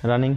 Running.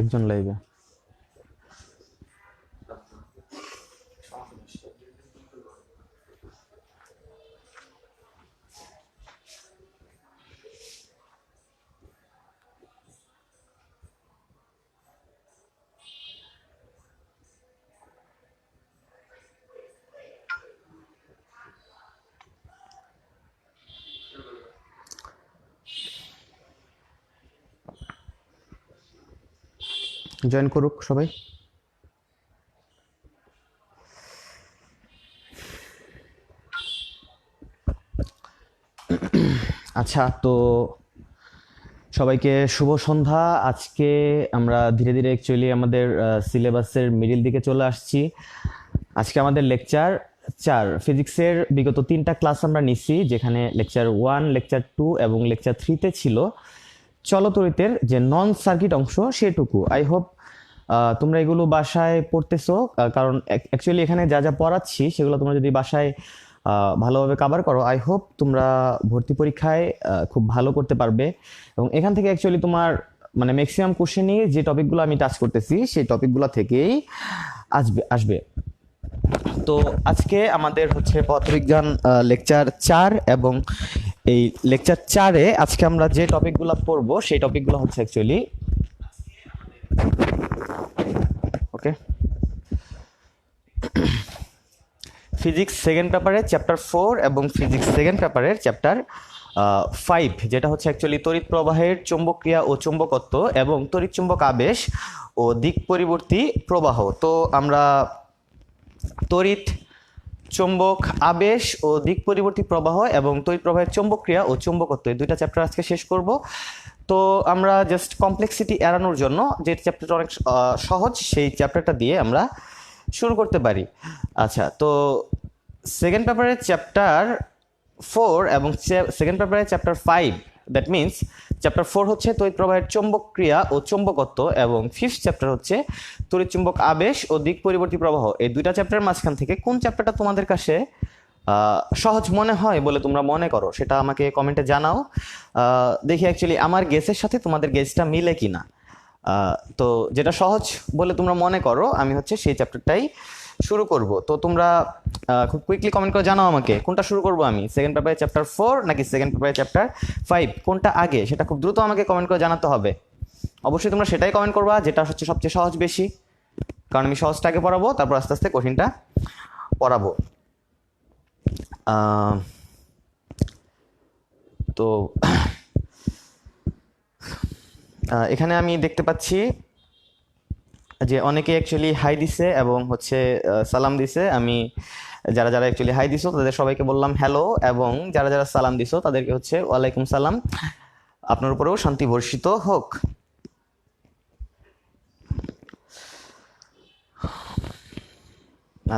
একজন লাইভে। Join করুক সবাই। আচ্ছা, তো সবাইকে শুভ সন্ধ্যা। আজকে আমরা ধীরে ধীরে অ্যাকচুয়ালি আমাদের সিলেবাসের মিডিল দিকে চলে আসছি। আজকে আমাদের লেকচার 4 ফিজিক্সের বিগত 3টা ক্লাস আমরা নিচ্ছি, যেখানে লেকচার 1, লেকচার 2 এবং লেকচার 3তে ছিল চলতরিতের যে নন সার্কিট অংশ সেটুকু। আই হোপ তোমরা এগুলো বাসায় পড়তেছো, কারণ অ্যাকচুয়ালি এখানে যা যা পড়াচ্ছি সেগুলো তোমরা যদি বাসায় ভালোভাবে কভার করো, আই হোপ তোমরা ভর্তি পরীক্ষায় খুব ভালো করতে পারবে। এবং এখান থেকে অ্যাকচুয়ালি তোমার মানে ম্যাক্সিমাম কোশ্চেনই যে টপিকগুলো আমি টাচ করতেছি সেই টপিকগুলো থেকেই আসবে। তো আজকে আমাদের হচ্ছে পদার্থবিজ্ঞান লেকচার 4, এবং এই লেকচার 4-এ আজকে আমরা যে টপিকগুলো পড়বো সেই টপিকগুলো হচ্ছে অ্যাকচুয়ালি ওকে ফিজিক্স সেকেন্ড পেপারের চ্যাপ্টার 4 এবং ফিজিক্স সেকেন্ড পেপারের চ্যাপ্টার 5, যেটা হচ্ছে অ্যাকচুয়ালি তড়িৎ প্রবাহের চৌম্বকক্রিয়া ও চুম্বকত্ব এবং তড়িৎ চুম্বক আবেশ ও দিক পরিবর্তী প্রবাহ। তো আমরা তড়িৎ চৌম্বক আবেশ ও দিক পরিবর্তী প্রবাহ এবং তড়িৎ প্রবাহের চৌম্বকক্রিয়া ও চুম্বকত্ব, এই 2টা চ্যাপ্টার আজকে শেষ করব। তো আমরা জাস্ট কমপ্লেক্সিটি এড়ানোর জন্য যে চ্যাপ্টারটা অনেক সহজ, সেই চ্যাপ্টারটা দিয়ে আমরা শুরু করতে পারি। আচ্ছা, তো সেকেন্ড পেপারের চ্যাপ্টার 4 এবং সেকেন্ড পেপারের চ্যাপ্টার 5, দ্যাট মিনস চ্যাপ্টার 4 হচ্ছে তড়িৎ প্রবাহের চৌম্বক ক্রিয়া ও চৌম্বকত্ব এবং 5th চ্যাপ্টার হচ্ছে তড়িৎ চুম্বক আবেশ ও দিক পরিবর্তী প্রবাহ। এই 2টা চ্যাপ্টারের মাঝখান থেকে কোন চ্যাপ্টারটা তোমাদের কাছে সহজ মনে হয় বলে তোমরা মনে করো সেটা আমাকে কমেন্টে জানাও। দেখি অ্যাকচুয়ালি আমার গেসের সাথে তোমাদের গেসটা মিলে কিনা। তো যেটা সহজ বলে তোমরা মনে করো আমি হচ্ছে সেই চ্যাপ্টারটাই শুরু করব। তো তোমরা খুব কুইকলি কমেন্ট করে জানাও আমাকে কোনটা শুরু করব, আমি সেকেন্ড পেপারের চ্যাপ্টার 4 নাকি সেকেন্ড পেপারের চ্যাপ্টার 5, কোনটা আগে সেটা খুব দ্রুত আমাকে কমেন্ট করে জানাতে হবে। অবশ্যই তোমরা সেটাই কমেন্ট করবা যেটা হচ্ছে সবচেয়ে সহজ বেশি, কারণ আমি সহজটা আগে পড়াবো, তারপর আস্তে আস্তে কঠিনটা পড়াবো। তো এখানে আমি দেখতে পাচ্ছি যে অনেকে অ্যাকচুয়ালি হাই দিছে এবং হচ্ছে সালাম দিছে। আমি যারা যারা অ্যাকচুয়ালি হাই দিছো তাদের সবাইকে বললাম হ্যালো, এবং যারা যারা সালাম দিছো তাদেরকে হচ্ছে ওয়ালাইকুম সালাম, আপনার উপরেও শান্তি বর্ষিত হোক।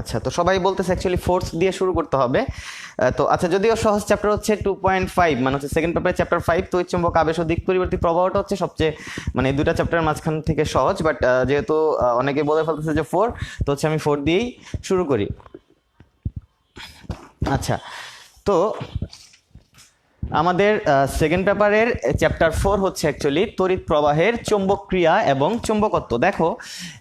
আচ্ছা, তো সবাই বলতেছে অ্যাকচুয়ালি ফোর্থ দিয়ে শুরু করতে হবে। তো আচ্ছা, যদিও সহজ চ্যাপ্টার হচ্ছে 2.5, মানে হচ্ছে সেকেন্ড পেপারের চ্যাপ্টার 5 তড়িৎ চুম্বক আবেশ ও দিক পরিবর্তী প্রবাহটা হচ্ছে সবচেয়ে মানে 2টা চ্যাপ্টারের মাঝখান থেকে সহজ, বাট যেহেতু অনেকে বলে ফেলতেছে যে 4, তো হচ্ছে আমি 4 দিয়েই শুরু করি। আচ্ছা, তো আমাদের সেকেন্ড পেপারের চ্যাপ্টার 4 হচ্ছে অ্যাকচুয়ালি তড়িৎ প্রবাহের চৌম্বক ক্রিয়া এবং চুম্বকত্ব। দেখো,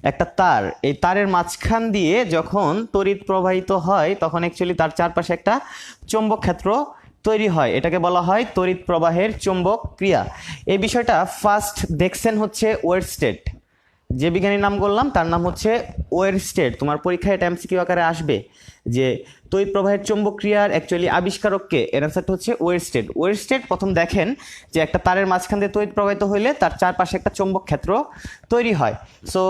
একটা তার, এই তারের মাঝখান দিয়ে যখন তড়িৎ প্রবাহিত হয় তখন অ্যাকচুয়ালি তার চারপাশে একটা চৌম্বক ক্ষেত্র তৈরি হয়, এটাকে বলা হয় তড়িৎ প্রবাহের চৌম্বক ক্রিয়া। এই বিষয়টা ফার্স্ট দেখছেন হচ্ছে ওয়েরস্টেড, যে বিজ্ঞানীর নাম বললাম তার নাম হচ্ছে ওয়েরস্টেড। তোমার পরীক্ষায় এটা এমসিকিউ আকারে আসবে যে তড়িৎ প্রবাহের চৌম্বক ক্রিয়ার অ্যাকচুয়ালি আবিষ্কারককে, এর অ্যান্সারটা হচ্ছে ওয়েরস্টেড। ওয়েরস্টেড প্রথম দেখেন যে একটা তারের মাঝখান দিয়ে তড়িৎ প্রবাহিত হইলে তার চারপাশে একটা চৌম্বক ক্ষেত্র তৈরি হয়। সো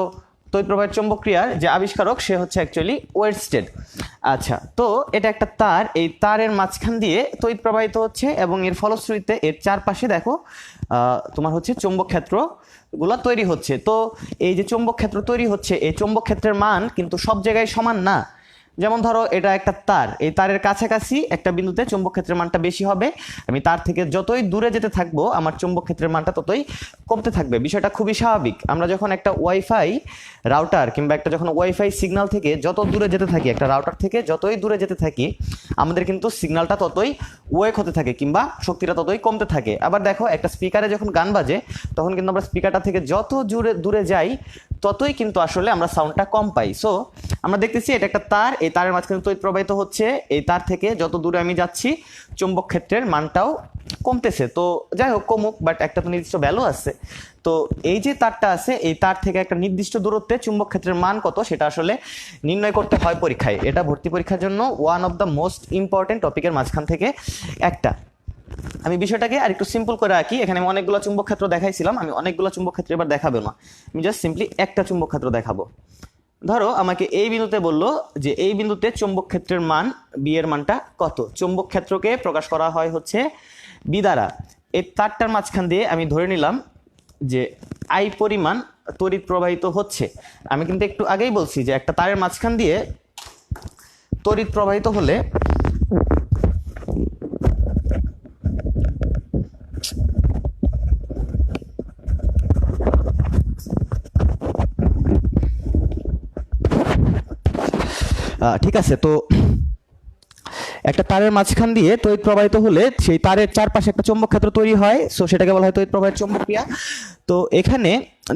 তড়িৎ প্রবাহের চৌম্বক ক্রিয়ার যে আবিষ্কারক সে হচ্ছে অ্যাকচুয়ালি ওয়েরস্টেড। আচ্ছা, তো এটা একটা তার, এই তারের মাঝখান দিয়ে তড়িৎ প্রবাহিত হচ্ছে এবং এর ফলশ্রুতিতে এর চারপাশে দেখো তোমার হচ্ছে চৌম্বক ক্ষেত্র গুলা তৈরি হচ্ছে। তো এই যে চৌম্বক ক্ষেত্র তৈরি হচ্ছে, এই চৌম্বক ক্ষেত্রের মান কিন্তু সব জায়গায় সমান না। যেমন ধরো এটা একটা তার, এই তারের কাছাকাছি একটা বিন্দুতে চৌম্বক ক্ষেত্রের মানটা বেশি হবে, আমি তার থেকে যতই দূরে যেতে থাকবো আমার চৌম্বক ক্ষেত্রের মানটা ততই কমতে থাকবে। বিষয়টা খুবই স্বাভাবিক। আমরা যখন একটা ওয়াইফাই রাউটার কিংবা একটা যখন ওয়াইফাই সিগন্যাল থেকে যত দূরে যেতে থাকি, একটা রাউটার থেকে যতই দূরে যেতে থাকি, আমাদের কিন্তু সিগন্যালটা ততই ওয়েক হতে থাকে কিংবা শক্তিটা ততই কমতে থাকে। আবার দেখো একটা স্পিকারে যখন গান বাজে তখন কিন্তু আমরা স্পিকারটা থেকে যত দূরে যাই ততই কিন্তু আসলে আমরা সাউন্ডটা কম পাই। সো আমরা দেখতেছি এটা একটা তার, এই তারের মাঝখানে তড়িৎ প্রবাহিত হচ্ছে, এই তার থেকে যত দূরে আমি যাচ্ছি চৌম্বক ক্ষেত্রের মানটাও কমতেছে। তো যাই হোক কমুক, বাট একটা তো নির্দিষ্ট ভ্যালু আছে। তো এই যে তারটা আছে, এই তার থেকে একটা নির্দিষ্ট দূরত্বে চুম্বক ক্ষেত্রের মান কত সেটা আসলে নির্ণয় করতে হয় পরীক্ষায়। এটা ভর্তি পরীক্ষার জন্য one of the most important টপিকের মাঝখান থেকে একটা। আমি বিষয়টাকে আর একটু সিম্পল করে রাখি। এখানে আমি অনেকগুলো চুম্বক ক্ষেত্র দেখাইছিলাম, আমি অনেকগুলো চুম্বক ক্ষেত্র এবার দেখাবো না, আমি জাস্ট সিম্পলি একটা চুম্বক ক্ষেত্র দেখাবো। ধরো আমাকে এই বিন্দুতে বললো যে এই বিন্দুতে চৌম্বক ক্ষেত্রের মান বি এর মানটা কত। চৌম্বক ক্ষেত্রকে প্রকাশ করা হয় হচ্ছে বি দ্বারা। এই তারটার মাঝখান দিয়ে আমি ধরে নিলাম যে আই পরিমাণ তড়িৎ প্রবাহিত হচ্ছে। আমি কিন্তু একটু আগেই বলছি যে একটা তারের মাঝখান দিয়ে তড়িৎ প্রবাহিত হলে ঠিক আছে, তো একটা তারের মাঝখান দিয়ে তড়িৎ প্রবাহিত হলে সেই তারের চারপাশে একটা চৌম্বক ক্ষেত্র তৈরি হয়, সো সেটাকে বলা হয় তড়িৎ প্রবাহের চৌম্বক ক্রিয়া। তো এখানে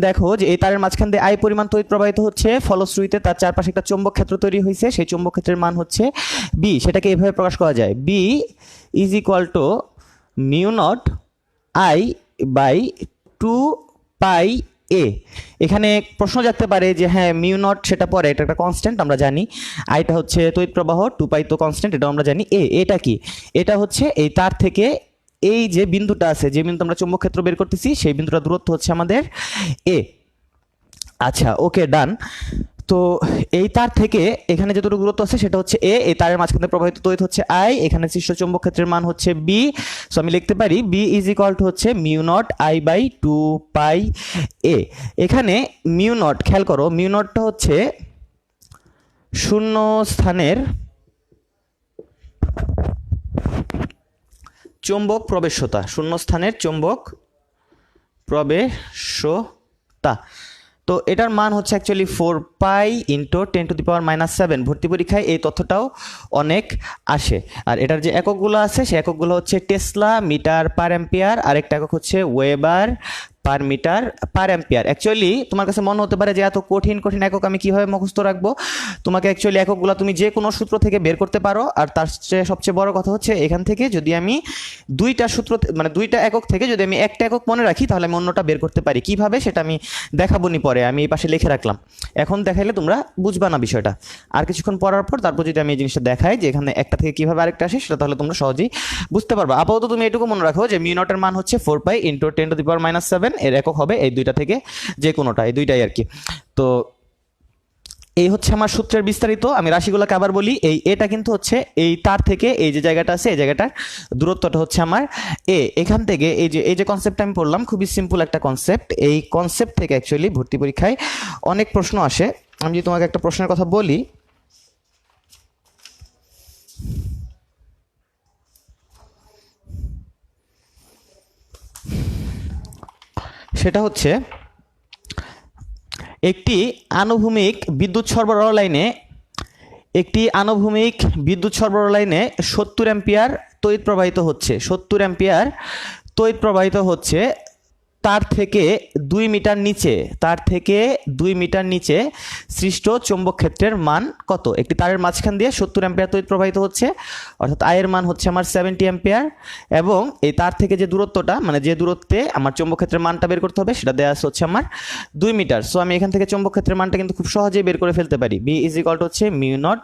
দেখো যে এই তারের মাঝখান দিয়ে আই পরিমাণ তড়িৎ প্রবাহিত হচ্ছে, ফলশ্রুতিতে তার চারপাশে একটা চৌম্বক ক্ষেত্র তৈরি হয়েছে, সেই চৌম্বক ক্ষেত্রের মান হচ্ছে বি। সেটাকে এভাবে প্রকাশ করা যায়, B is equal to mu naught I by 2 pi A. এখানে প্রশ্ন জাগতে পারে যে হ্যাঁ মিউ নট সেটা পরে, এটা একটা কনস্ট্যান্ট আমরা জানি, আইটা হচ্ছে তড়িৎ প্রবাহ, 2 পাই তো কনস্ট্যান্ট, এটা আমরা জানি। এটা কি? এটা হচ্ছে এই তার থেকে এই যে বিন্দুটা আছে, যে বিন্দু আমরা চৌম্বক ক্ষেত্র বের করতেছি, সেই বিন্দুটা দূরত্ব হচ্ছে আমাদের এ। আচ্ছা ওকে ডান। তো এই তার থেকে এখানে যতটুকু দূরত্ব আছে সেটা হচ্ছে এ, এই তারের মাঝখানে প্রবাহিত তড়িৎ হচ্ছে আই, এখানে সৃষ্ট চৌম্বক ক্ষেত্রের মান হচ্ছে বি। সো আমি লিখতে পারি বি ইজ ইকুয়াল টু হচ্ছে mu naught I by 2 pi A. এখানে মিউ নট, খেয়াল করো মিউ নটটা হচ্ছে শূন্য স্থানের চৌম্বক প্রবেশ্যতা, শূন্য স্থানের চৌম্বক প্রবেশ্যতা। তো এটার মান হচ্ছে অ্যাকচুয়ালি 4 পাই ইন্টু 10⁻⁻⁷। ভর্তি পরীক্ষায় এই তথ্যটাও অনেক আসে। আর এটার যে এককগুলো আছে সেই এককগুলো হচ্ছে টেসলা, মিটার পার অ্যাম্পিয়ার, আরেকটা একক হচ্ছে weber per metre per ampere. Actually তোমার কাছে মনে হতে পারে যে এত কঠিন কঠিন একক আমি কিভাবে মুখস্থ রাখবো। তোমাকে অ্যাকচুয়ালি এককগুলো তুমি যে কোনো সূত্র থেকে বের করতে পারো। আর তার চেয়ে সবচেয়ে বড় কথা হচ্ছে এখান থেকে যদি আমি দুইটা সূত্র মানে দুইটা একক থেকে যদি আমি একটা একক মনে রাখি তাহলে আমি অন্যটা বের করতে পারি। কিভাবে সেটা আমি দেখাবো নি পরে, আমি এই পাশে লিখে রাখলাম, এখন দেখাইলে তোমরা বুঝবা না বিষয়টা। আর কিছুক্ষণ পড়ার পর তারপর যদি আমি এই জিনিসটা দেখাই যে এখানে একটা থেকে কিভাবে আরেকটা আসে সেটা তাহলে তোমরা সহজেই বুঝতে পারবা। আপাতত তুমি এটুকু মনে রাখো যে মিউ নটের মান হচ্ছে 4 পাই ইন্টু 10⁻⁷, এর একক হবে এই দুইটা থেকে যে কোনোটা, এই দুইটাই আর কি। তো এই হচ্ছে আমার সূত্রের বিস্তারিত। আমি রাশিগুলোকে আবার বলি, এই এটা কিন্তু হচ্ছে এই তার থেকে এই যে জায়গাটা আছে এই জায়গাটার দূরত্বটা হচ্ছে আমার এ। এখান থেকে এই যে কনসেপ্টটা আমি পড়লাম, খুবই সিম্পল একটা কনসেপ্ট। এই কনসেপ্ট থেকে অ্যাকচুয়ালি ভর্তি পরীক্ষায় অনেক প্রশ্ন আসে। আমি যদি তোমাকে একটা প্রশ্নের কথা বলি, সেটা হচ্ছে একটি আনুভূমিক বিদ্যুৎ সরবরাহ লাইনে 70 অ্যাম্পিয়ার তড়িৎ প্রবাহিত হচ্ছে। 70 অ্যাম্পিয়ার তড়িৎ প্রবাহিত হচ্ছে তার থেকে 2 মিটার নিচে সৃষ্ট চৌম্বক ক্ষেত্রের মান কত? একটি তারের মাঝখান দিয়ে 70 অ্যাম্পিয়ার তড়িৎ প্রবাহিত হচ্ছে, অর্থাৎ আয়ের মান হচ্ছে আমার 70 অ্যাম্পিয়ার, এবং এই তার থেকে যে দূরত্বটা মানে যে দূরত্বে আমার চৌম্বক ক্ষেত্রের মানটা বের করতে হবে সেটা দেওয়া আছে হচ্ছে আমার 2 মিটার। সো আমি এখান থেকে চৌম্বক ক্ষেত্রের মানটা কিন্তু খুব সহজেই বের করে ফেলতে পারি। বি ইজ ইকুয়াল টু হচ্ছে mu naught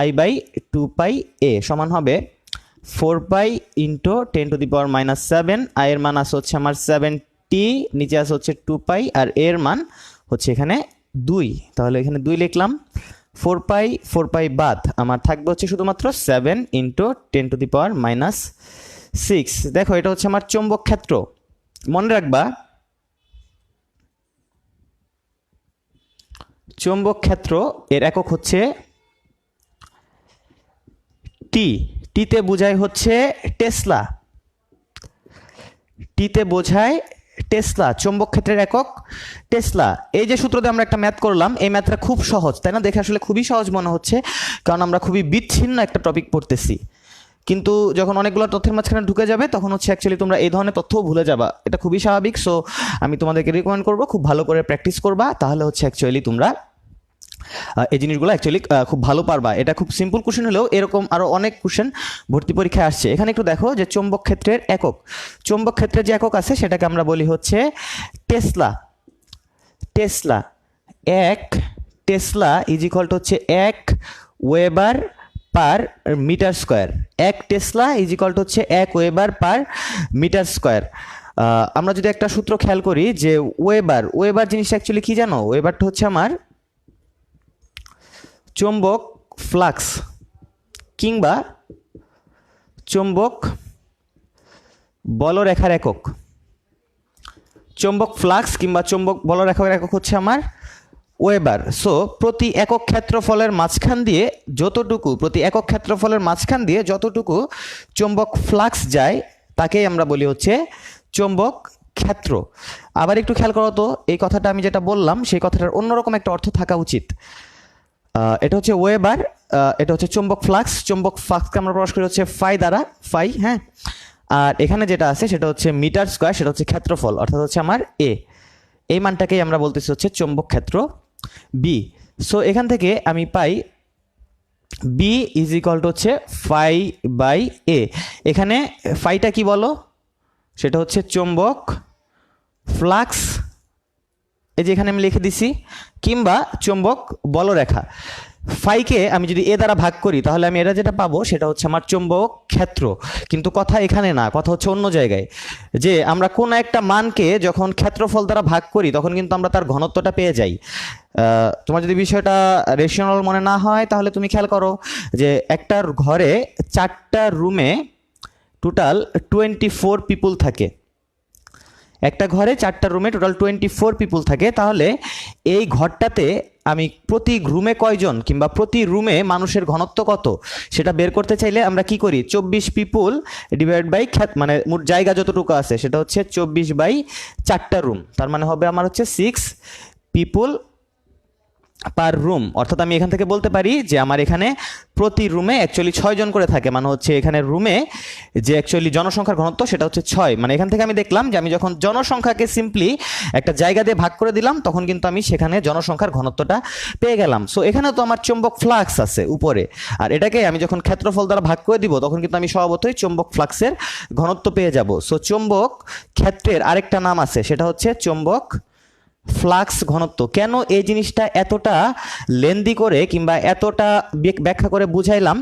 I by 2 pi এ সমান হবে 4 পাই ইন্টু 10⁻⁷। আয়ের মান আছে হচ্ছে আমার 70, নিচে আছে হচ্ছে 2 পাই, আর এর মান হচ্ছে এখানে 2, তাহলে এখানে 2 লিখলাম। 4 পাই বাদ আমার থাকবে হচ্ছে শুধুমাত্র 7 × 10⁻⁻6। দেখো এটা হচ্ছে আমার চৌম্বক ক্ষেত্র। মনে রাখবা চৌম্বক ক্ষেত্র এর একক হচ্ছে টি। টিতে বোঝায় হচ্ছে টেসলা। টিতে বোঝায় টেসলা, চৌম্বক ক্ষেত্রের একক টেসলা। এই যে সূত্র দিয়ে আমরা একটা ম্যাথ করলাম, এই ম্যাথটা খুব সহজ, তাই না? দেখে আসলে খুবই সহজ মনে হচ্ছে, কারণ আমরা খুবই বিচ্ছিন্ন একটা টপিক পড়তেছি। কিন্তু যখন অনেকগুলো তথ্যের মাঝখানে ঢুকে যাবে তখন হচ্ছে অ্যাকচুয়ালি তোমরা এই ধরনের তথ্যও ভুলে যাবা, এটা খুবই স্বাভাবিক। সো আমি তোমাদেরকে রিকমেন্ড করবো খুব ভালো করে প্র্যাকটিস করবা, তাহলে হচ্ছে অ্যাকচুয়ালি তোমরা এই জিনিসগুলো অ্যাকচুয়ালি খুব ভালো পারবা। এটা খুব সিম্পল কোশ্চেন হলেও এরকম আরও অনেক কোশ্চেন ভর্তি পরীক্ষায় আসছে। এখানে একটু দেখো যে চৌম্বক ক্ষেত্রের একক, চৌম্বক ক্ষেত্রের যে একক আছে সেটাকে আমরা বলি হচ্ছে tesla. Tesla, 1 tesla is equal to হচ্ছে 1 weber per metre square. 1 tesla is equal to হচ্ছে 1 ওয়েবার পার মিটার স্কোয়ার। আমরা যদি একটা সূত্র খেয়াল করি যে ওয়েবার জিনিসটা অ্যাকচুয়ালি কি জানো? ওয়েবারটা হচ্ছে আমার চৌম্বক ফ্লাক্স কিংবা চৌম্বক বলরেখার একক। চৌম্বক ফ্লাক্স কিংবা চৌম্বক বলরেখার একক হচ্ছে আমার ওয়েবার। সো প্রতি একক ক্ষেত্রফলের মাঝখান দিয়ে যতটুকু চৌম্বক ফ্লাক্স যায় তাকেই আমরা বলি হচ্ছে চৌম্বক ক্ষেত্র। আবার একটু খেয়াল করো তো, এই কথাটা আমি যেটা বললাম সেই কথাটার অন্যরকম একটা অর্থ থাকা উচিত। এটা হচ্ছে ওয়েবার, এটা হচ্ছে চৌম্বক ফ্লাক্সকে আমরা প্রকাশ করি হচ্ছে ফাই দ্বারা, ফাই, হ্যাঁ। আর এখানে যেটা আছে সেটা হচ্ছে মিটার স্কোয়ার, সেটা হচ্ছে ক্ষেত্রফল, অর্থাৎ হচ্ছে আমার এই মানটাকেই আমরা বলতেছি হচ্ছে চৌম্বক ক্ষেত্র বি। সো এখান থেকে আমি পাই বি ইজ ইকুয়াল টু হচ্ছে ফাই বাই এ। এখানে ফাইটা কি বলো? সেটা হচ্ছে চৌম্বক ফ্লাক্স, এই যে এখানে আমি লিখে দিছি, কিংবা চৌম্বক বলরেখা। ফাইকে আমি যদি এ দ্বারা ভাগ করি তাহলে আমি এটা যেটা পাবো সেটা হচ্ছে আমার চৌম্বক ক্ষেত্র। কিন্তু কথা এখানে না, কথা হচ্ছে অন্য জায়গায়, যে আমরা কোন একটা মানকে যখন ক্ষেত্রফল দ্বারা ভাগ করি তখন কিন্তু আমরা তার ঘনত্বটা পেয়ে যাই। তোমার যদি বিষয়টা রেশনাল মনে না হয় তাহলে তুমি খেয়াল করো যে একটা ঘরে 4টা রুমে টোটাল 24 পিপুল থাকে। একটা ঘরে 4টা রুমে টোটাল 24 পিপুল থাকে। তাহলে এই ঘরটাতে আমি প্রতি রুমে কয়জন কিংবা প্রতি রুমে মানুষের ঘনত্ব কত সেটা বের করতে চাইলে আমরা কি করি? 24 পিপুল ডিভাইড বাই মানে মোট জায়গা যতটুকু আছে সেটা হচ্ছে 24/4টা রুম, তার মানে হবে আমার হচ্ছে 6 পিপুল পার রুম। অর্থাৎ আমি এখান থেকে বলতে পারি যে আমার এখানে প্রতি রুমে অ্যাকচুয়ালি 6 জন করে থাকে, মানে হচ্ছে এখানে রুমে যে অ্যাকচুয়ালি জনসংখ্যার ঘনত্ব সেটা হচ্ছে 6। মানে এখান থেকে আমি দেখলাম যে আমি যখন জনসংখ্যাকে সিম্পলি একটা জায়গা দিয়ে ভাগ করে দিলাম তখন কিন্তু আমি সেখানে জনসংখ্যার ঘনত্বটা পেয়ে গেলাম। সো এখানে তো আমার চৌম্বক ফ্লাক্স আছে উপরে, আর এটাকে আমি যখন ক্ষেত্রফল দ্বারা ভাগ করে দিব তখন কিন্তু আমি স্বভাবতই চৌম্বক ফ্লাক্সের ঘনত্ব পেয়ে যাব। সো চৌম্বক ক্ষেত্রের আরেকটা নাম আছে, সেটা হচ্ছে চৌম্বক ফ্লাক্স ঘনত্ব। কেন এই জিনিসটা এতটা লেন্দি করে কিংবা এতটা ব্যাখ্যা করে বুঝাইলাম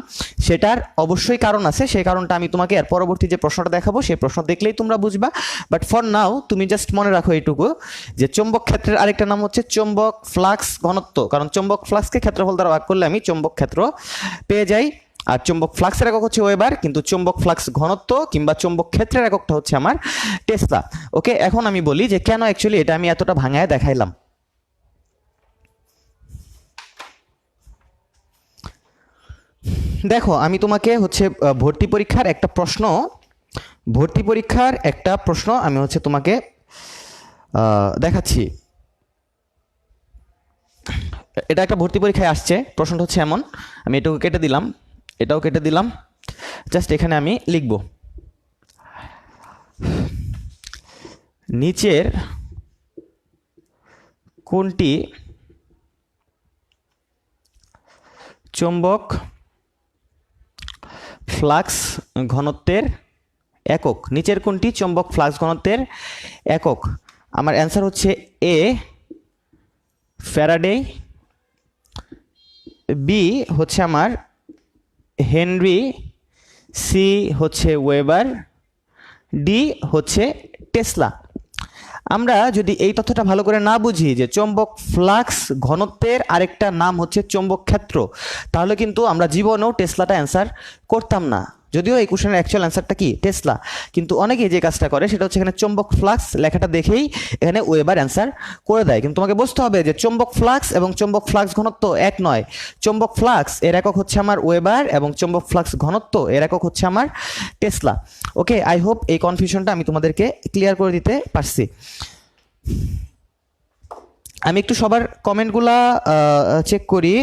সেটার অবশ্যই কারণ আছে। সেই কারণটা আমি তোমাকে এর পরবর্তী যে প্রশ্নটা দেখাবো সেই প্রশ্ন দেখলেই তোমরা বুঝবা। বাট ফর নাও তুমি জাস্ট মনে রাখো এইটুকু যে চৌম্বক ক্ষেত্রের আরেকটা নাম হচ্ছে চৌম্বক ফ্লাক্স ঘনত্ব, কারণ চৌম্বক ফ্লাক্সকে ক্ষেত্রফল দ্বারা ভাগ করলে আমি চৌম্বক ক্ষেত্র পেয়ে যাই। আর চৌম্বক ফ্লাক্সের একক হচ্ছে ওয়েবার, কিন্তু চৌম্বক ফ্লাক্স ঘনত্ব কিংবা চৌম্বক ক্ষেত্রের এককটা হচ্ছে আমার টেসলা। ওকে, এখন আমি বলি যে কেন অ্যাকচুয়ালি এটা আমি এতটা ভাঙায় দেখাইলাম। দেখো আমি তোমাকে হচ্ছে ভর্তি পরীক্ষার একটা প্রশ্ন আমি হচ্ছে তোমাকে দেখাচ্ছি। এটা একটা ভর্তি পরীক্ষায় আসছে, প্রশ্নটা হচ্ছে এমন, আমি এটাও কেটে দিলাম, জাস্ট এখানে আমি লিখব নিচের কোনটি চৌম্বক ফ্লাক্স ঘনত্বের একক? নিচের কোনটি চৌম্বক ফ্লাক্স ঘনত্বের একক? আমার অ্যান্সার হচ্ছে এ ফ্যারাডে, বি হচ্ছে আমার হেনরি, সি হচ্ছে ওয়েবার, ডি হচ্ছে টেসলা। আমরা যদি এই তথ্যটা ভালো করে না বুঝি যে চৌম্বক ফ্লাক্স ঘনত্বের আরেকটা নাম হচ্ছে চৌম্বক ক্ষেত্র, তাহলে কিন্তু আমরা জীবনেও টেসলাটা অ্যান্সার করতাম না। যদিও এই কোশ্চেনের অ্যাকচুয়াল অ্যান্সারটা কি টেসলা, কিন্তু অনেকেই যে কাজটা করে সেটা হচ্ছে এখানে চৌম্বক ফ্লাক্স লেখাটা দেখেই এখানে ওয়েবার অ্যান্সার করে দেয়। কিন্তু তোমাকে বুঝতে হবে যে চৌম্বক ফ্লাক্স এবং চৌম্বক ফ্লাক্স ঘনত্ব এক নয়। চৌম্বক ফ্লাক্স এর একক হচ্ছে আমার ওয়েবার এবং চৌম্বক ফ্লাক্স ঘনত্ব এর একক হচ্ছে আমার টেসলা। ওকে, আই হোপ এই কনফিউশনটা আমি তোমাদেরকে ক্লিয়ার করে দিতে পারছি। আমি একটু সবার কমেন্টগুলা চেক করি।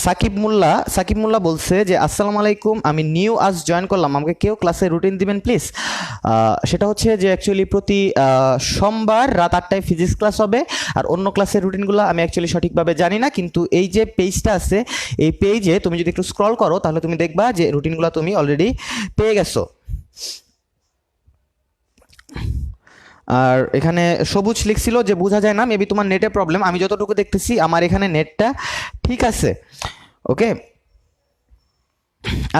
সাকিব মোল্লা বলছে যে আসসালামু আলাইকুম, আমি নিউ আজ জয়েন করলাম, আমাকে কেউ ক্লাসে রুটিন দিবেন প্লিজ। সেটা হচ্ছে যে অ্যাকচুয়ালি প্রতি সোমবার রাত 8টায় ফিজিক্স ক্লাস হবে, আর অন্য ক্লাসের রুটিনগুলো আমি অ্যাকচুয়ালি সঠিকভাবে জানি না, কিন্তু এই যে পেজটা আছে এই পেজে তুমি যদি একটু স্ক্রল করো তাহলে তুমি দেখবা যে রুটিনগুলো তুমি অলরেডি পেয়ে গেছো। আর এখানে সবুজ লিখছিল যে বোঝা যায় না, মেবি তোমার নেটে প্রবলেম। আমি যতটুকু দেখতেছি আমার এখানে নেটটা ঠিক আছে। ওকে,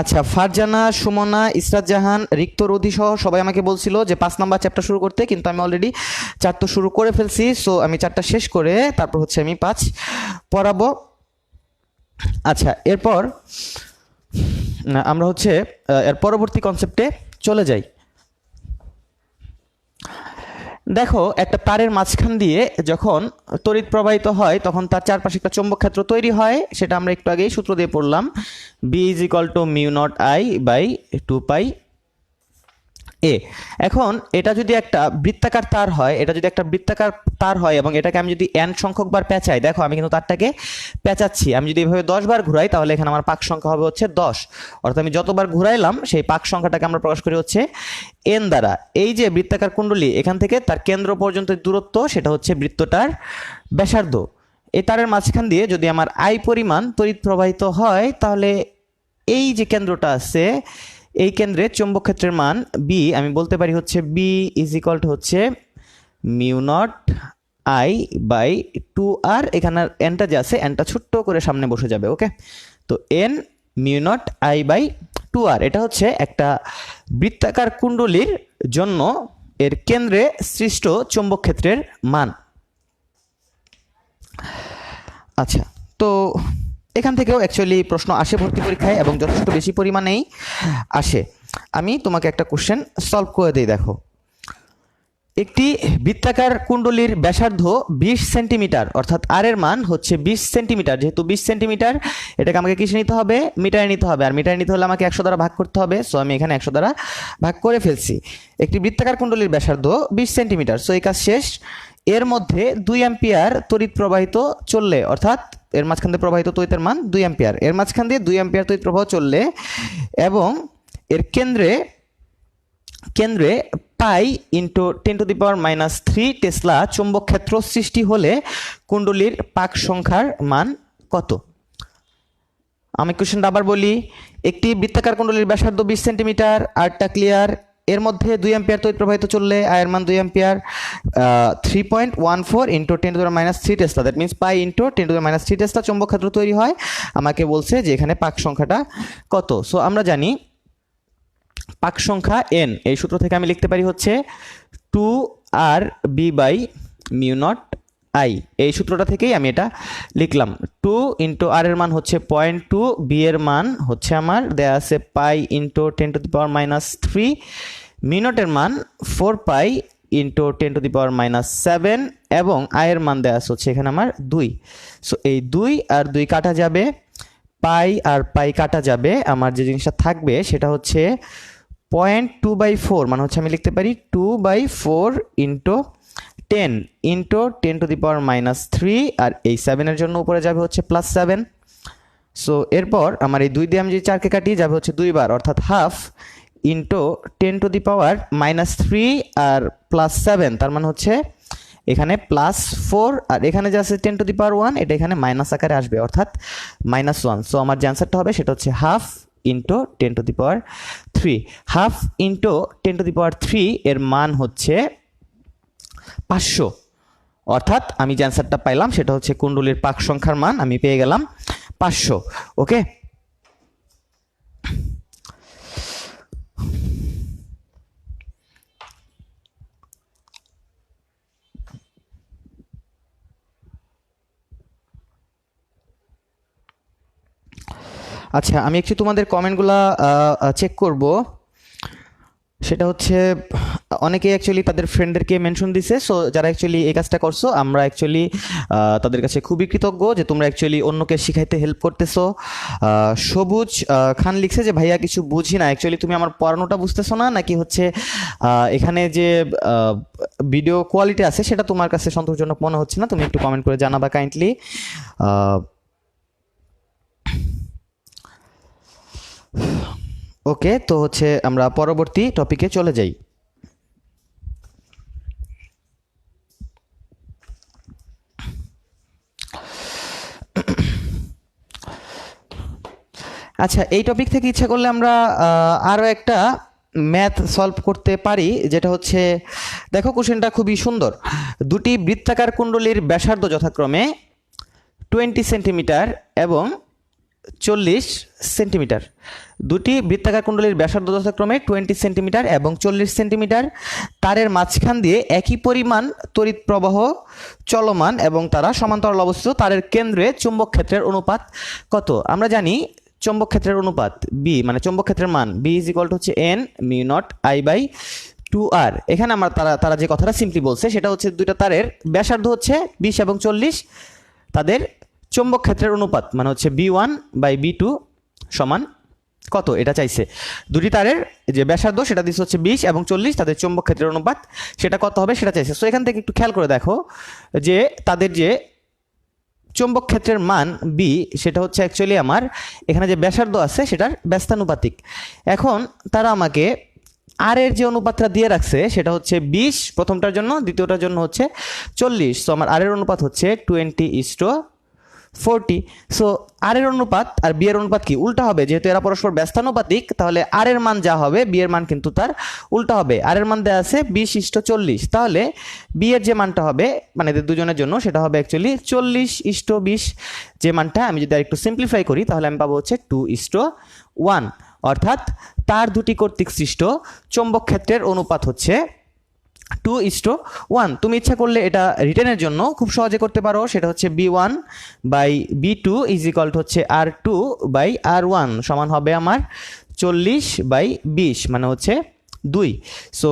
আচ্ছা, ফারজানা, সুমনা, ইসরাত জাহান, রিক্ত, রোধি সহ সবাই আমাকে বলছিল যে 5 নাম্বার চ্যাপ্টার শুরু করতে, কিন্তু আমি অলরেডি 4 তো শুরু করে ফেলছি। সো আমি 4টা শেষ করে তারপর হচ্ছে আমি 5 পড়াবো। আচ্ছা, এরপর আমরা হচ্ছে এর পরবর্তী কনসেপ্টে চলে যাই। দেখো, একটা তারের মাঝখান দিয়ে যখন তড়িৎ প্রবাহিত হয় তখন তার চারপাশে একটা চৌম্বক ক্ষেত্র তৈরি হয়, সেটা আমরা একটু আগেই সূত্র দিয়ে পড়লাম, B is equal to mu naught I by 2 pi A. এখন এটা যদি একটা বৃত্তাকার তার হয়, এবং এটাকে আমি যদি n সংখ্যক বার পেঁচাই, দেখো আমি কিন্তু তারটাকে পেঁচাচ্ছি, আমি যদি এভাবে 10 বার ঘুরাই তাহলে এখানে আমার পাক সংখ্যা হবে হচ্ছে 10, অর্থাৎ আমি যতবার ঘুরাইলাম সেই পাক সংখ্যাটাকে আমরা প্রকাশ করি হচ্ছে n দ্বারা। এই যে বৃত্তাকার কুণ্ডলী, এখান থেকে তার কেন্দ্র পর্যন্ত দূরত্ব, সেটা হচ্ছে বৃত্তটার ব্যাসার্ধ। এই তারের মাঝখান দিয়ে যদি আমার i পরিমাণ তড়িৎ প্রবাহিত হয়, তাহলে এই যে কেন্দ্রটা আছে এই কেন্দ্রে চৌম্বক ক্ষেত্রের মান বি, আমি বলতে পারি হচ্ছে বি ইজ ইকুয়াল টু হচ্ছে mu naught I by 2r। এখানে এনটা যে আছে এনটা ছোট্ট করে সামনে বসে যাবে। ওকে, তো N mu naught I by 2r, এটা হচ্ছে একটা বৃত্তাকার কুণ্ডলীর জন্য এর কেন্দ্রে সৃষ্ট চৌম্বক ক্ষেত্রের মান। আচ্ছা, তো এখান থেকেও অ্যাকচুয়ালি প্রশ্ন আসে ভর্তি পরীক্ষায় এবং যথেষ্ট বেশি পরিমাণেই আসে। আমি তোমাকে একটা কোশ্চেন সলভ করে দিই। দেখো, একটি বৃত্তাকার কুণ্ডলীর ব্যাসার্ধ 20 সেন্টিমিটার, অর্থাৎ আর এর মান হচ্ছে 20 সেন্টিমিটার। যেহেতু 20 সেন্টিমিটার, এটাকে আমাকে কিসে নিতে হবে? মিটারে নিতে হবে, আর মিটারে নিতে হলে আমাকে 100 দ্বারা ভাগ করতে হবে। সো আমি এখানে 100 দ্বারা ভাগ করে ফেলছি। একটি বৃত্তাকার কুণ্ডলীর ব্যাসার্ধ 20 সেন্টিমিটার, সো এই কাজ শেষ। এর মধ্যে 2 অ্যাম্পিয়ার তড়িৎ প্রবাহিত চললে, অর্থাৎ এর মাঝখান দিয়ে প্রবাহিত তড়িতের মান 2 অ্যাম্পিয়ার, এর মাঝখান দিয়ে 2 অ্যাম্পিয়ার তড়িৎ প্রবাহ চললে এবং এর কেন্দ্রে পাই ইন্টু 10⁻³ টেসলা চুম্বক ক্ষেত্র সৃষ্টি হলে কুণ্ডলীর পাক সংখ্যার মান কত? আমি কোশ্চেনটা আবার বলি। একটি বৃত্তাকার কুণ্ডলীর ব্যাসার্ধ 20 সেন্টিমিটার, আরটা ক্লিয়ার। এর মধ্যে 2 অ্যাম্পিয়ার তড়িৎ প্রবাহিত চললে আয়ের মান 2 ampere, 3.14 into 10⁻³ Tesla, that means pi into 10⁻³ Tesla চুম্বক ক্ষেত্র তৈরি হয়। আমাকে বলছে যে এখানে পাক সংখ্যাটা কত। সো আমরা জানি পাক সংখ্যা n, এই সূত্র থেকে আমি লিখতে পারি হচ্ছে 2r/b by mu naught I. এই সূত্রটা থেকেই আমি এটা লিখলাম। 2 ইন্টু আর এর মান হচ্ছে 0.2, বি এর মান হচ্ছে আমার দেয়া আছে পাই ইন্টু 10⁻³ মিউ নটের মান 4 পাই ইন্টু 10⁻⁷, এবং আয়ের মান দেয়া আছে হচ্ছে এখানে আমার 2। সো এই 2 আর 2 কাটা যাবে, পাই আর পাই কাটা যাবে, আমার যে জিনিসটা থাকবে সেটা হচ্ছে 0.2/4, মানে হচ্ছে আমি লিখতে পারি 2/4 ইন্টু 10 ইন্টু 10⁻³ আর এই 7 এর জন্য উপরে যাবে হচ্ছে +7। সো এরপর আমার এই 2 দিয়ে আমি যদি 4কে কাটি যাবে হচ্ছে 2 বার, অর্থাৎ হাফ ইন্টু 10⁻³ আর +7, তার মানে হচ্ছে এখানে +4 আর এখানে যে আছে 10⁻1, এটা এখানে মাইনাস আকারে আসবে, অর্থাৎ -1। সো আমার যে অ্যান্সারটা হবে সেটা হচ্ছে হাফ ইন্টু 10⁻3। হাফ ইন্টু 10⁻3 এর মান হচ্ছে 500, অর্থাৎ আমি যে অ্যান্সারটা পাইলাম সেটা হচ্ছে কুণ্ডলীর পাক সংখ্যার মান আমি পেয়ে গেলাম 500। ওকে, আচ্ছা, আমি একটু তোমাদের কমেন্টগুলা চেক করব। সেটা হচ্ছে অনেকে অ্যাকচুয়ালি তাদের ফ্রেন্ডদেরকে মেনশন দিছে, সো যারা অ্যাকচুয়ালি এই কাজটা করছো আমরা অ্যাকচুয়ালি তাদের কাছে খুবই কৃতজ্ঞ যে তোমরা অ্যাকচুয়ালি অন্যকে শিখাইতে হেল্প করতেছো। সবুজ খান লিখছে যে ভাইয়া কিছু বুঝি না, অ্যাকচুয়ালি তুমি আমার পড়ানোটা বুঝতেছো না নাকি হচ্ছে এখানে যে ভিডিও কোয়ালিটি আছে সেটা তোমার কাছে সন্তোষজনক মনে হচ্ছে না, তুমি একটু কমেন্ট করে জানাবা কাইন্ডলি। ওকে, তো হচ্ছে আমরা পরবর্তী টপিকে চলে যাই। আচ্ছা, এই টপিক থেকে ইচ্ছা করলে আমরা আরও একটা ম্যাথ সলভ করতে পারি, যেটা হচ্ছে দেখো কোশ্চেনটা খুবই সুন্দর। দুটি বৃত্তাকার কুণ্ডলীর ব্যাসার্ধ যথাক্রমে 20 সেন্টিমিটার এবং 40 সেন্টিমিটার। দুটি বৃত্তাকার কুণ্ডলীর ব্যাসার্ধ যথাক্রমে 20 সেন্টিমিটার এবং 40 সেন্টিমিটার। তারের মাঝখান দিয়ে একই পরিমাণ তড়িৎ প্রবাহ চলমান এবং তারা সমান্তরাল অবস্থিত। তারের কেন্দ্রে চুম্বক ক্ষেত্রের অনুপাত কত? আমরা জানি চুম্বক ক্ষেত্রের অনুপাত বি, মানে চুম্বক ক্ষেত্রের মান বি ইজ ইকুয়াল টু হচ্ছে N mu naught I by 2r। এখানে আমরা তারা যে কথাটা সিম্পলি বলছে সেটা হচ্ছে দুইটা তারের ব্যাসার্ধ হচ্ছে 20 এবং 40, তাদের চুম্বক ক্ষেত্রের অনুপাত মানে হচ্ছে B1 বাই B2 সমান কত এটা চাইছে। দুটি তারের যে ব্যাসার্ধ সেটা দিচ্ছে হচ্ছে 20 এবং 40, তাদের চুম্বক ক্ষেত্রের অনুপাত সেটা কত হবে সেটা চাইছে। সো এখান থেকে একটু খেয়াল করে দেখো যে তাদের যে চুম্বক ক্ষেত্রের মান বি সেটা হচ্ছে অ্যাকচুয়ালি আমার এখানে যে ব্যাসার্ধ আছে সেটার ব্যস্তানুপাতিক। এখন তারা আমাকে আর এর যে অনুপাতটা দিয়ে রাখছে সেটা হচ্ছে 20 প্রথমটার জন্য, দ্বিতীয়টার জন্য হচ্ছে 40। সো আমার আর এর অনুপাত হচ্ছে 20:40। সো আর এর অনুপাত আর বি এর অনুপাত কি উল্টা হবে, যেহেতু এরা পরস্পর ব্যস্তানুপাতিক তাহলে আর এর মান যা হবে বি এর মান কিন্তু তার উল্টা হবে। আর এর মান দেওয়া আছে 20:40, তাহলে বি এর যে মানটা হবে মানে এদের দুজনের জন্য সেটা হবে অ্যাকচুয়ালি 40:20। যে মানটা আমি যদি আর একটু সিম্পলিফাই করি তাহলে আমি পাবো হচ্ছে 2:1, অর্থাৎ তার দুটি কর্তৃক সৃষ্ট চৌম্বক ক্ষেত্রের অনুপাত হচ্ছে 2:1। তুমি ইচ্ছা করলে এটা রিটেনের জন্য খুব সহজে করতে পারো, সেটা হচ্ছে B1 by B2 is equal to হচ্ছে R2 বাই R1 সমান হবে আমার 40/20 মানে হচ্ছে 2। So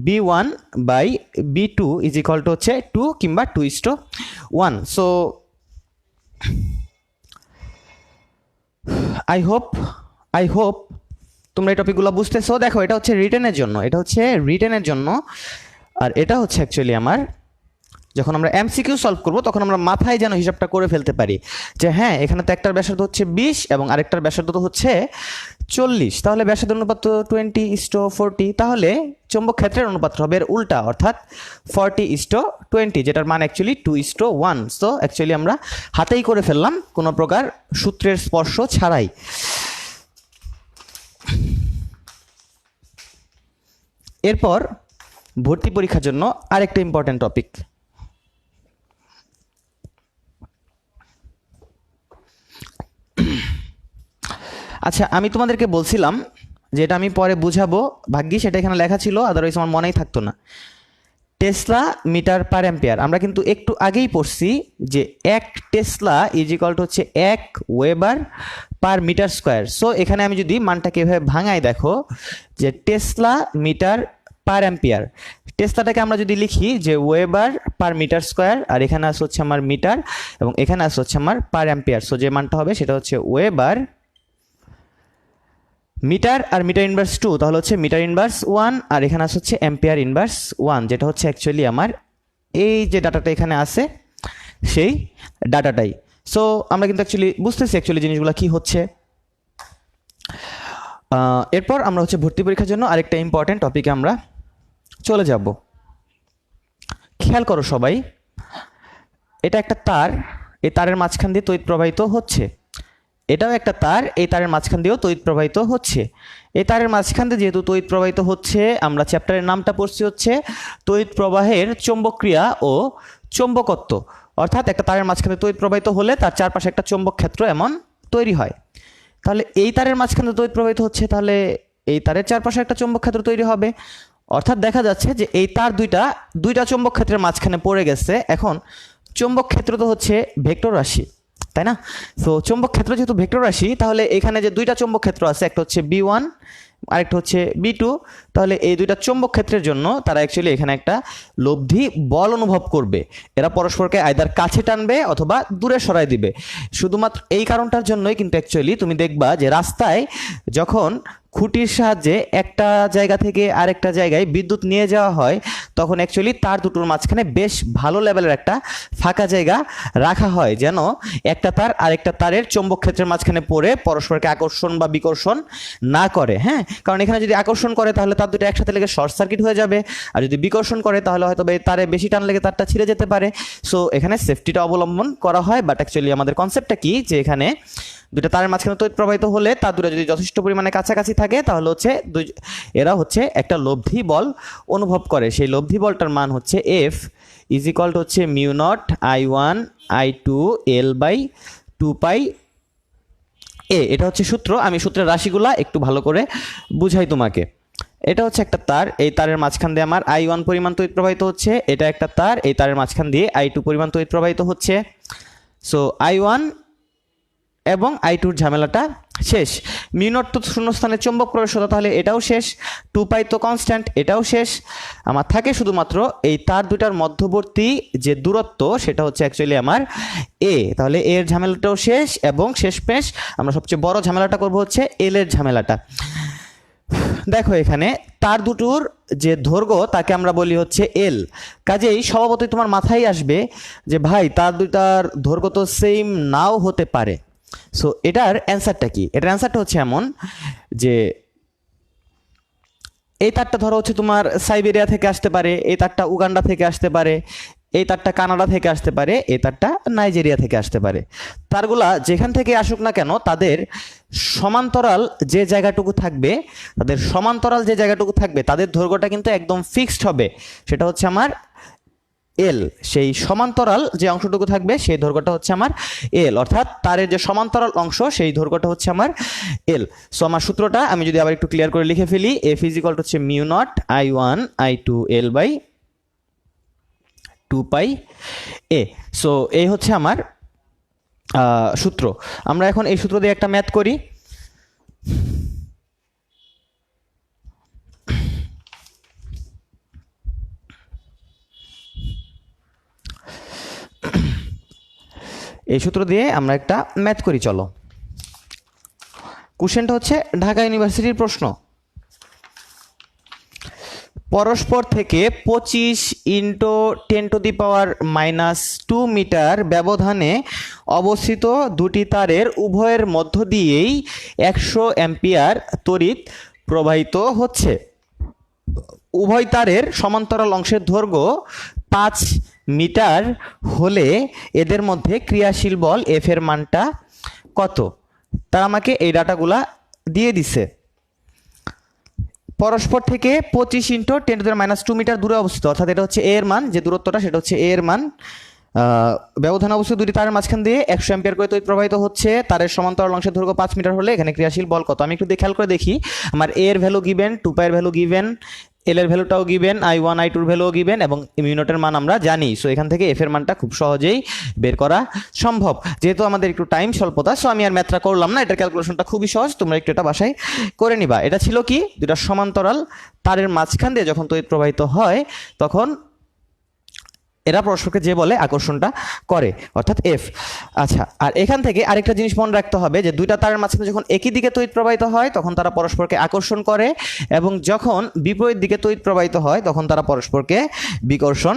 B1 by B2 is equal to হচ্ছে 2 কিংবা 2:1। সো আই হোপ তোমরা এই টপিকগুলো বুঝতেছো। দেখো এটা হচ্ছে রিটেনের জন্য, আর এটা হচ্ছে অ্যাকচুয়ালি আমার যখন আমরা এমসিকিউ সলভ করব তখন আমরা মাথায় যেন হিসাবটা করে ফেলতে পারি যে হ্যাঁ এখানে তো একটার ব্যাসার্ধ হচ্ছে 20 এবং আরেকটার ব্যাসার্ধ তো হচ্ছে 40, তাহলে ব্যাসার্ধ অনুপাত তো 20:40, তাহলে চৌম্বক ক্ষেত্রের অনুপাত হবে এর উল্টা অর্থাৎ 40:20, যেটার মান অ্যাকচুয়ালি 2:1। সো অ্যাকচুয়ালি আমরা হাতেই করে ফেললাম কোনো প্রকার সূত্রের স্পর্শ ছাড়াই। এরপর ভর্তি পরীক্ষার জন্য আরেকটা ইম্পর্টেন্ট টপিক। আচ্ছা, আমি তোমাদেরকে বলছিলাম যে এটা আমি পরে বুঝাবো, ভাগ্যিস সেটা এখানে লেখা ছিল, আদারওয়াইজ আমার মনেই থাকতো না। টেসলা মিটার পার অ্যাম্পিয়ার আমরা কিন্তু একটু আগেই পড়ছি যে 1 টেসলা ইজ ইকুয়াল টু হচ্ছে 1 weber per metre square. So এখানে আমি যদি মানটাকে এভাবে ভাঙাই দেখো যে টেসলা মিটার পার অ্যাম্পিয়ার, টেসলাটাকে আমরা যদি লিখি যে ওয়েবার পার মিটার স্কোয়ার, আর এখানে আসে হচ্ছে আমার মিটার এবং এখানে আসে হচ্ছে আমার পার অ্যাম্পিয়ার। সো যে মানটা হবে সেটা হচ্ছে ওয়েবার মিটার আর মিটার ইনভার্স 2, তাহলে হচ্ছে মিটার ইনভার্স 1 আর এখানে আসে হচ্ছে অ্যাম্পিয়ার ইনভার্স 1, যেটা হচ্ছে অ্যাকচুয়ালি আমার এই যে ডাটাটা এখানে আছে সেই ডাটাটাই। সো আমরা কিন্তু অ্যাকচুয়ালি বুঝতেছি অ্যাকচুয়ালি জিনিসগুলো কি হচ্ছে। এরপর আমরা হচ্ছে ভর্তি পরীক্ষার জন্য আরেকটা ইম্পর্টেন্ট টপিকে আমরা চলে যাব। খেয়াল করো সবাই, এটা একটা তার, এই তারের মাঝখান দিয়ে তড়িৎ প্রবাহিত হচ্ছে, এটাও একটা তার, এই তারের মাঝখান দিয়েও তড়িৎ প্রবাহিত হচ্ছে। এই তারের মাঝখান দিয়ে যেহেতু তড়িৎ প্রবাহিত হচ্ছে, আমরা চ্যাপ্টারের নামটা পড়ছি হচ্ছে তড়িৎ প্রবাহের চৌম্বকক্রিয়া ও চৌম্বকত্ব, অর্থাৎ একটা তারের মাঝখানে তড়িৎ প্রবাহিত হলে তার চারপাশে একটা চৌম্বক ক্ষেত্র এমন তৈরি হয়। তাহলে এই তারের মাঝখানে তড়িৎ প্রবাহিত হচ্ছে, তাহলে এই তারের চারপাশে একটা চৌম্বক ক্ষেত্র তৈরি হবে, অর্থাৎ দেখা যাচ্ছে যে এই তার দুইটা চৌম্বক ক্ষেত্রের মাঝখানে পড়ে গেছে। এখন চৌম্বক ক্ষেত্র তো হচ্ছে ভেক্টর রাশি, তাই না? সো চৌম্বক ক্ষেত্র যেহেতু ভেক্টর রাশি, তাহলে এখানে যে দুইটা চৌম্বক ক্ষেত্র আছে, একটা হচ্ছে B1 আরেকটা হচ্ছে B2, তাহলে এই দুইটা চৌম্বক ক্ষেত্রের জন্য তারা অ্যাকচুয়ালি এখানে একটা লব্ধি বল অনুভব করবে। এরা পরস্পরকে আইদার কাছে টানবে অথবা দূরে সরায় দিবে। শুধুমাত্র এই কারণটার জন্যই কিন্তু অ্যাকচুয়ালি তুমি দেখবা যে রাস্তায় যখন খুঁটির সাহায্যে একটা জায়গা থেকে আরেকটা জায়গায় বিদ্যুৎ নিয়ে যাওয়া হয়, তখন অ্যাকচুয়ালি তার দুটোর মাঝখানে বেশ ভালো লেভেলের একটা ফাঁকা জায়গা রাখা হয়, যেন একটা তার আরেকটা তারের চৌম্বক ক্ষেত্রের মাঝখানে পড়ে পরস্পরকে আকর্ষণ বা বিকর্ষণ না করে। হ্যাঁ, কারণ এখানে যদি আকর্ষণ করে তাহলে তার দুটো একসাথে লেগে শর্ট সার্কিট হয়ে যাবে, আর যদি বিকর্ষণ করে তাহলে হয়তো এই তারে বেশি টান লেগে তারটা ছিঁড়ে যেতে পারে। সো এখানে সেফটিটা অবলম্বন করা হয়। বাট অ্যাকচুয়ালি আমাদের কনসেপ্টটা কি, যে এখানে দুটো তারের মাঝখানে তড়িৎ প্রবাহিত হলে তার দুটো যদি যথেষ্ট পরিমাণে কাছাকাছি থাকে, তাহলে হচ্ছে এরা হচ্ছে একটা লব্ধি বল অনুভব করে। সেই লব্ধি বলটার মান হচ্ছে F ইজ ইকুয়াল টু হচ্ছে mu not I1 I2 L/2π A। এটা হচ্ছে সূত্র। আমি সূত্রের রাশিগুলা একটু ভালো করে বুঝাই তোমাকে। এটা হচ্ছে একটা তার, এই তারের মাঝখান দিয়ে আমার I1 পরিমাণ তড়িৎ প্রবাহিত হচ্ছে। এটা একটা তার, এই তারের মাঝখান দিয়ে I2 পরিমাণ তড়িৎ প্রবাহিত হচ্ছে। সো I1 এবং I2 ঝামেলাটা শেষ। মিউ নট তো শূন্যস্থানে চৌম্বক প্রবেশ হতো, তাহলে এটাও শেষ। 2π তো কনস্ট্যান্ট, এটাও শেষ। আমার থাকে শুধুমাত্র এই তার দুটার মধ্যবর্তী যে দূরত্ব, সেটা হচ্ছে অ্যাকচুয়ালি আমার A। তাহলে এর ঝামেলাটাও শেষ, এবং শেষমেশ আমরা সবচেয়ে বড় ঝামেলাটা করব হচ্ছে L এর ঝামেলাটা। দেখো এখানে তার দুটোর যে দৈর্ঘ্য তাকে আমরা বলি হচ্ছে L। কাজেই স্বভাবতই তোমার মাথায় আসবে যে ভাই তার দুটার দৈর্ঘ্য তো সেম নাও হতে পারে। সো এটার অ্যান্সারটা কি? এটার অ্যান্সারটা হচ্ছে এমন যে এই তারটা ধরো হচ্ছে তোমার সাইবেরিয়া থেকে আসতে পারে, এই তারটা উগান্ডা থেকে আসতে পারে, এই তারটা কানাডা থেকে আসতে পারে, এই তারটা নাইজেরিয়া থেকে আসতে পারে। তারগুলা যেখান থেকে আসুক না কেন, তাদের সমান্তরাল যে জায়গাটুকু থাকবে, তাদের দৈর্ঘ্যটা কিন্তু একদম ফিক্সড হবে। সেটা হচ্ছে আমার L। সেই সমান্তরাল যে অংশটুকু থাকবে সেই দৈর্ঘ্যটা হচ্ছে আমার L, অর্থাৎ তারের যে সমান্তরাল অংশ সেই দৈর্ঘ্যটা হচ্ছে আমার L। সো আমার সূত্রটা আমি যদি আবার একটু ক্লিয়ার করে লিখে ফেলি, F ইজ ইকুয়াল টু হচ্ছে mu not I1 I2 L/2π A। So এই হচ্ছে আমার সূত্র। আমরা এখন এই সূত্র দিয়ে একটা ম্যাথ করি। এই সূত্র দিয়ে আমরা একটা ম্যাথ করি, চলো। কোশ্চেনটা হচ্ছে ঢাকা ইউনিভার্সিটির প্রশ্ন। পরস্পর থেকে 25 × 10⁻² মিটার ব্যবধানে অবস্থিত দুটি তারের উভয়ের মধ্য দিয়েই 100 অ্যাম্পিয়ার তড়িৎ প্রবাহিত হচ্ছে। উভয় তারের সমান্তরাল অংশের দৈর্ঘ্য 5 মিটার হলে এদের মধ্যে ক্রিয়াশীল বল F এর মানটা কত? তারা আমাকে এই ডাটাগুলা দিয়ে দিছে। পরস্পর থেকে 25 × 10⁻² মিটার দূরে অবস্থিত, অর্থাৎ এটা হচ্ছে A এর মান, যে দূরত্বটা সেটা হচ্ছে A এর মান। ব্যবধান অবস্থিত দুটি তারের মাঝখান দিয়ে 100 অ্যাম্পিয়ার করে তড়িৎ প্রবাহিত হচ্ছে। তারের সমান্তরাল অংশের দৈর্ঘ্য 5 মিটার হলে এখানে ক্রিয়াশীল বল কত? আমি একটু খেয়াল করে দেখি। আমার A এর ভ্যালু গিভেন, 2π এর ভ্যালু গিভেন, L এর ভ্যালুটাও গিভেন, I1 I2 এর ভ্যালুও গিভেন, এবং মিউ নটের মান আমরা জানি। সো এখান থেকে F এর মানটা খুব সহজেই বের করা সম্ভব। যেহেতু আমাদের একটু টাইম স্বল্পতা, সো আমি আর ম্যাথটা করলাম না। এটার ক্যালকুলেশনটা খুবই সহজ, তোমরা একটু এটা বাসায় করে নিবা। এটা ছিল কি, দুটা সমান্তরাল তারের মাঝখান দিয়ে যখন তড়িৎ প্রবাহিত হয়, তখন এরা পরস্পরকে যে বলে আকর্ষণটা করে, অর্থাৎ F। আচ্ছা, আর এখান থেকে আরেকটা জিনিস মনে রাখতে হবে যে দুইটা তারের মাঝখানে যখন একই দিকে তড়িৎ প্রবাহিত হয় তখন তারা পরস্পরকে আকর্ষণ করে, এবং যখন বিপরীত দিকে তড়িৎ প্রবাহিত হয় তখন তারা পরস্পরকে বিকর্ষণ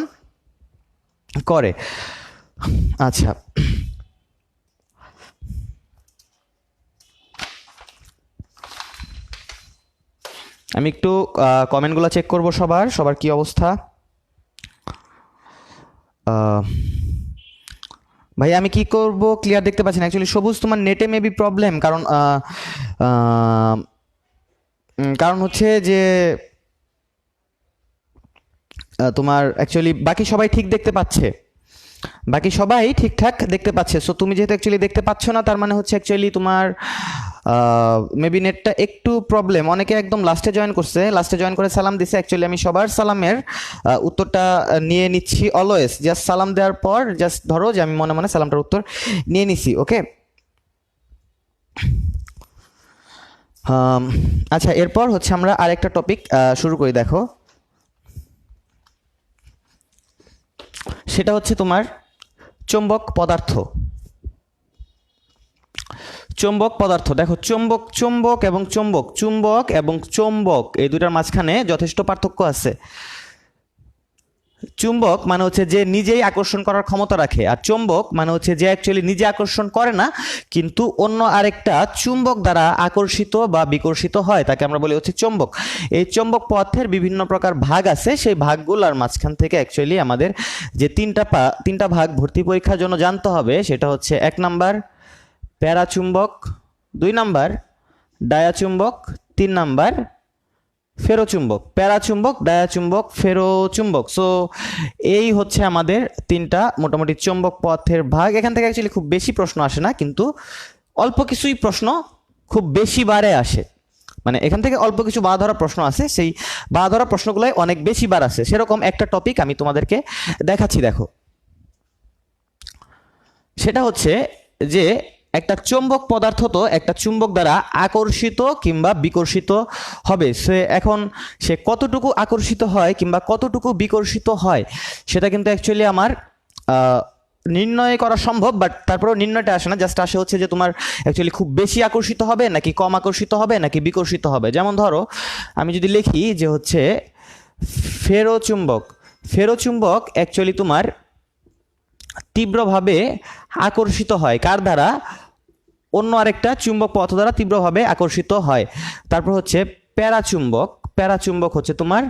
করে। আচ্ছা, আমি একটু কমেন্টগুলো চেক করব সবার কি অবস্থা। ভাই আমি কি করব ক্লিয়ার দেখতে পাচ্ছি না। অ্যাকচুয়ালি সবুজ তোমার নেটে মেবি প্রবলেম, কারণ হচ্ছে যে তোমার অ্যাকচুয়ালি বাকি সবাই ঠিক দেখতে পাচ্ছে, বাকি সবাই ঠিকঠাক দেখতে পাচ্ছে। সো তুমি যেহেতু অ্যাকচুয়ালি দেখতে পাচ্ছ না, তার মানে হচ্ছে অ্যাকচুয়ালি তোমার মেবি নেটটা একটু প্রবলেম, অনেকে একদম লাস্টে জয়েন করছে, লাস্টে জয়েন করে সালাম দিছে। অ্যাকচুয়ালি আমি সবার সালামের উত্তরটা নিয়ে নিচ্ছি অলওয়েজ। জাস্ট সালাম দেওয়ার পর জাস্ট ধরো যে আমি মনে মনে সালামটার উত্তর নিয়ে নিছি। ওকে, আচ্ছা এরপর হচ্ছে আমরা আরেকটা টপিক শুরু করি। দেখো সেটা হচ্ছে তোমার চৌম্বক পদার্থ। চৌম্বক পদার্থ, দেখো চৌম্বক, চৌম্বক এবং চৌম্বক, চুম্বক এবং চৌম্বক এই দুটার মাঝখানে যথেষ্ট পার্থক্য আছে। চুম্বক মানে হচ্ছে যে নিজেই আকর্ষণ করার ক্ষমতা রাখে, আর চৌম্বক মানে হচ্ছে যে অ্যাকচুয়ালি নিজে আকর্ষণ করে না কিন্তু অন্য আরেকটা চুম্বক দ্বারা আকর্ষিত বা বিকর্ষিত হয়, তাকে আমরা বলি হচ্ছে চৌম্বক। এই চৌম্বক পদার্থের বিভিন্ন প্রকার ভাগ আছে, সেই ভাগগুলোর মাঝখান থেকে অ্যাকচুয়ালি আমাদের যে তিনটা ভাগ ভর্তি পরীক্ষার জন্য জানতে হবে, সেটা হচ্ছে 1 নাম্বার প্যারাচুম্বক, 2 নাম্বার ডায়াচুম্বক, 3 নাম্বার ফেরোচুম্বক। প্যারাচুম্বক, ডায়াচুম্বক, ফেরোচুম্বক। সো এই হচ্ছে আমাদের তিনটা মোটামুটি চৌম্বক পদার্থের ভাগ। এখান থেকে অ্যাকচুয়ালি খুব বেশি প্রশ্ন আসে না, কিন্তু অল্প কিছুই প্রশ্ন খুব বেশি বারে আসে। মানে এখান থেকে অল্প কিছু বা ধরা প্রশ্ন আছে, সেই বা ধরা প্রশ্নগুলোই অনেক বেশি বার আছে। সেরকম একটা টপিক আমি তোমাদেরকে দেখাচ্ছি। দেখো সেটা হচ্ছে যে একটা চৌম্বক পদার্থ তো একটা চুম্বক দ্বারা আকর্ষিত কিংবা বিকর্ষিত হবে। সে কতটুকু আকর্ষিত হয় কিংবা কতটুকু বিকর্ষিত হয় সেটা কিন্তু অ্যাকচুয়ালি আমার নির্ণয় করা সম্ভব, বাট তারপরেও নির্ণয়টা আসে না। জাস্ট আসে হচ্ছে যে তোমার অ্যাকচুয়ালি খুব বেশি আকর্ষিত হবে নাকি কম আকর্ষিত হবে নাকি বিকর্ষিত হবে। যেমন ধরো আমি যদি লিখি যে হচ্ছে ফেরোচুম্বক, ফেরোচুম্বক অ্যাকচুয়ালি তোমার তীব্রভাবে আকর্ষিত হয় কার দ্বারা? অন্য আরেকটা চুম্বক পদার্থ দ্বারা তীব্রভাবে আকর্ষিত হয়। তারপর হচ্ছে প্যারাচুম্বক, প্যারাচুম্বক হচ্ছে তোমার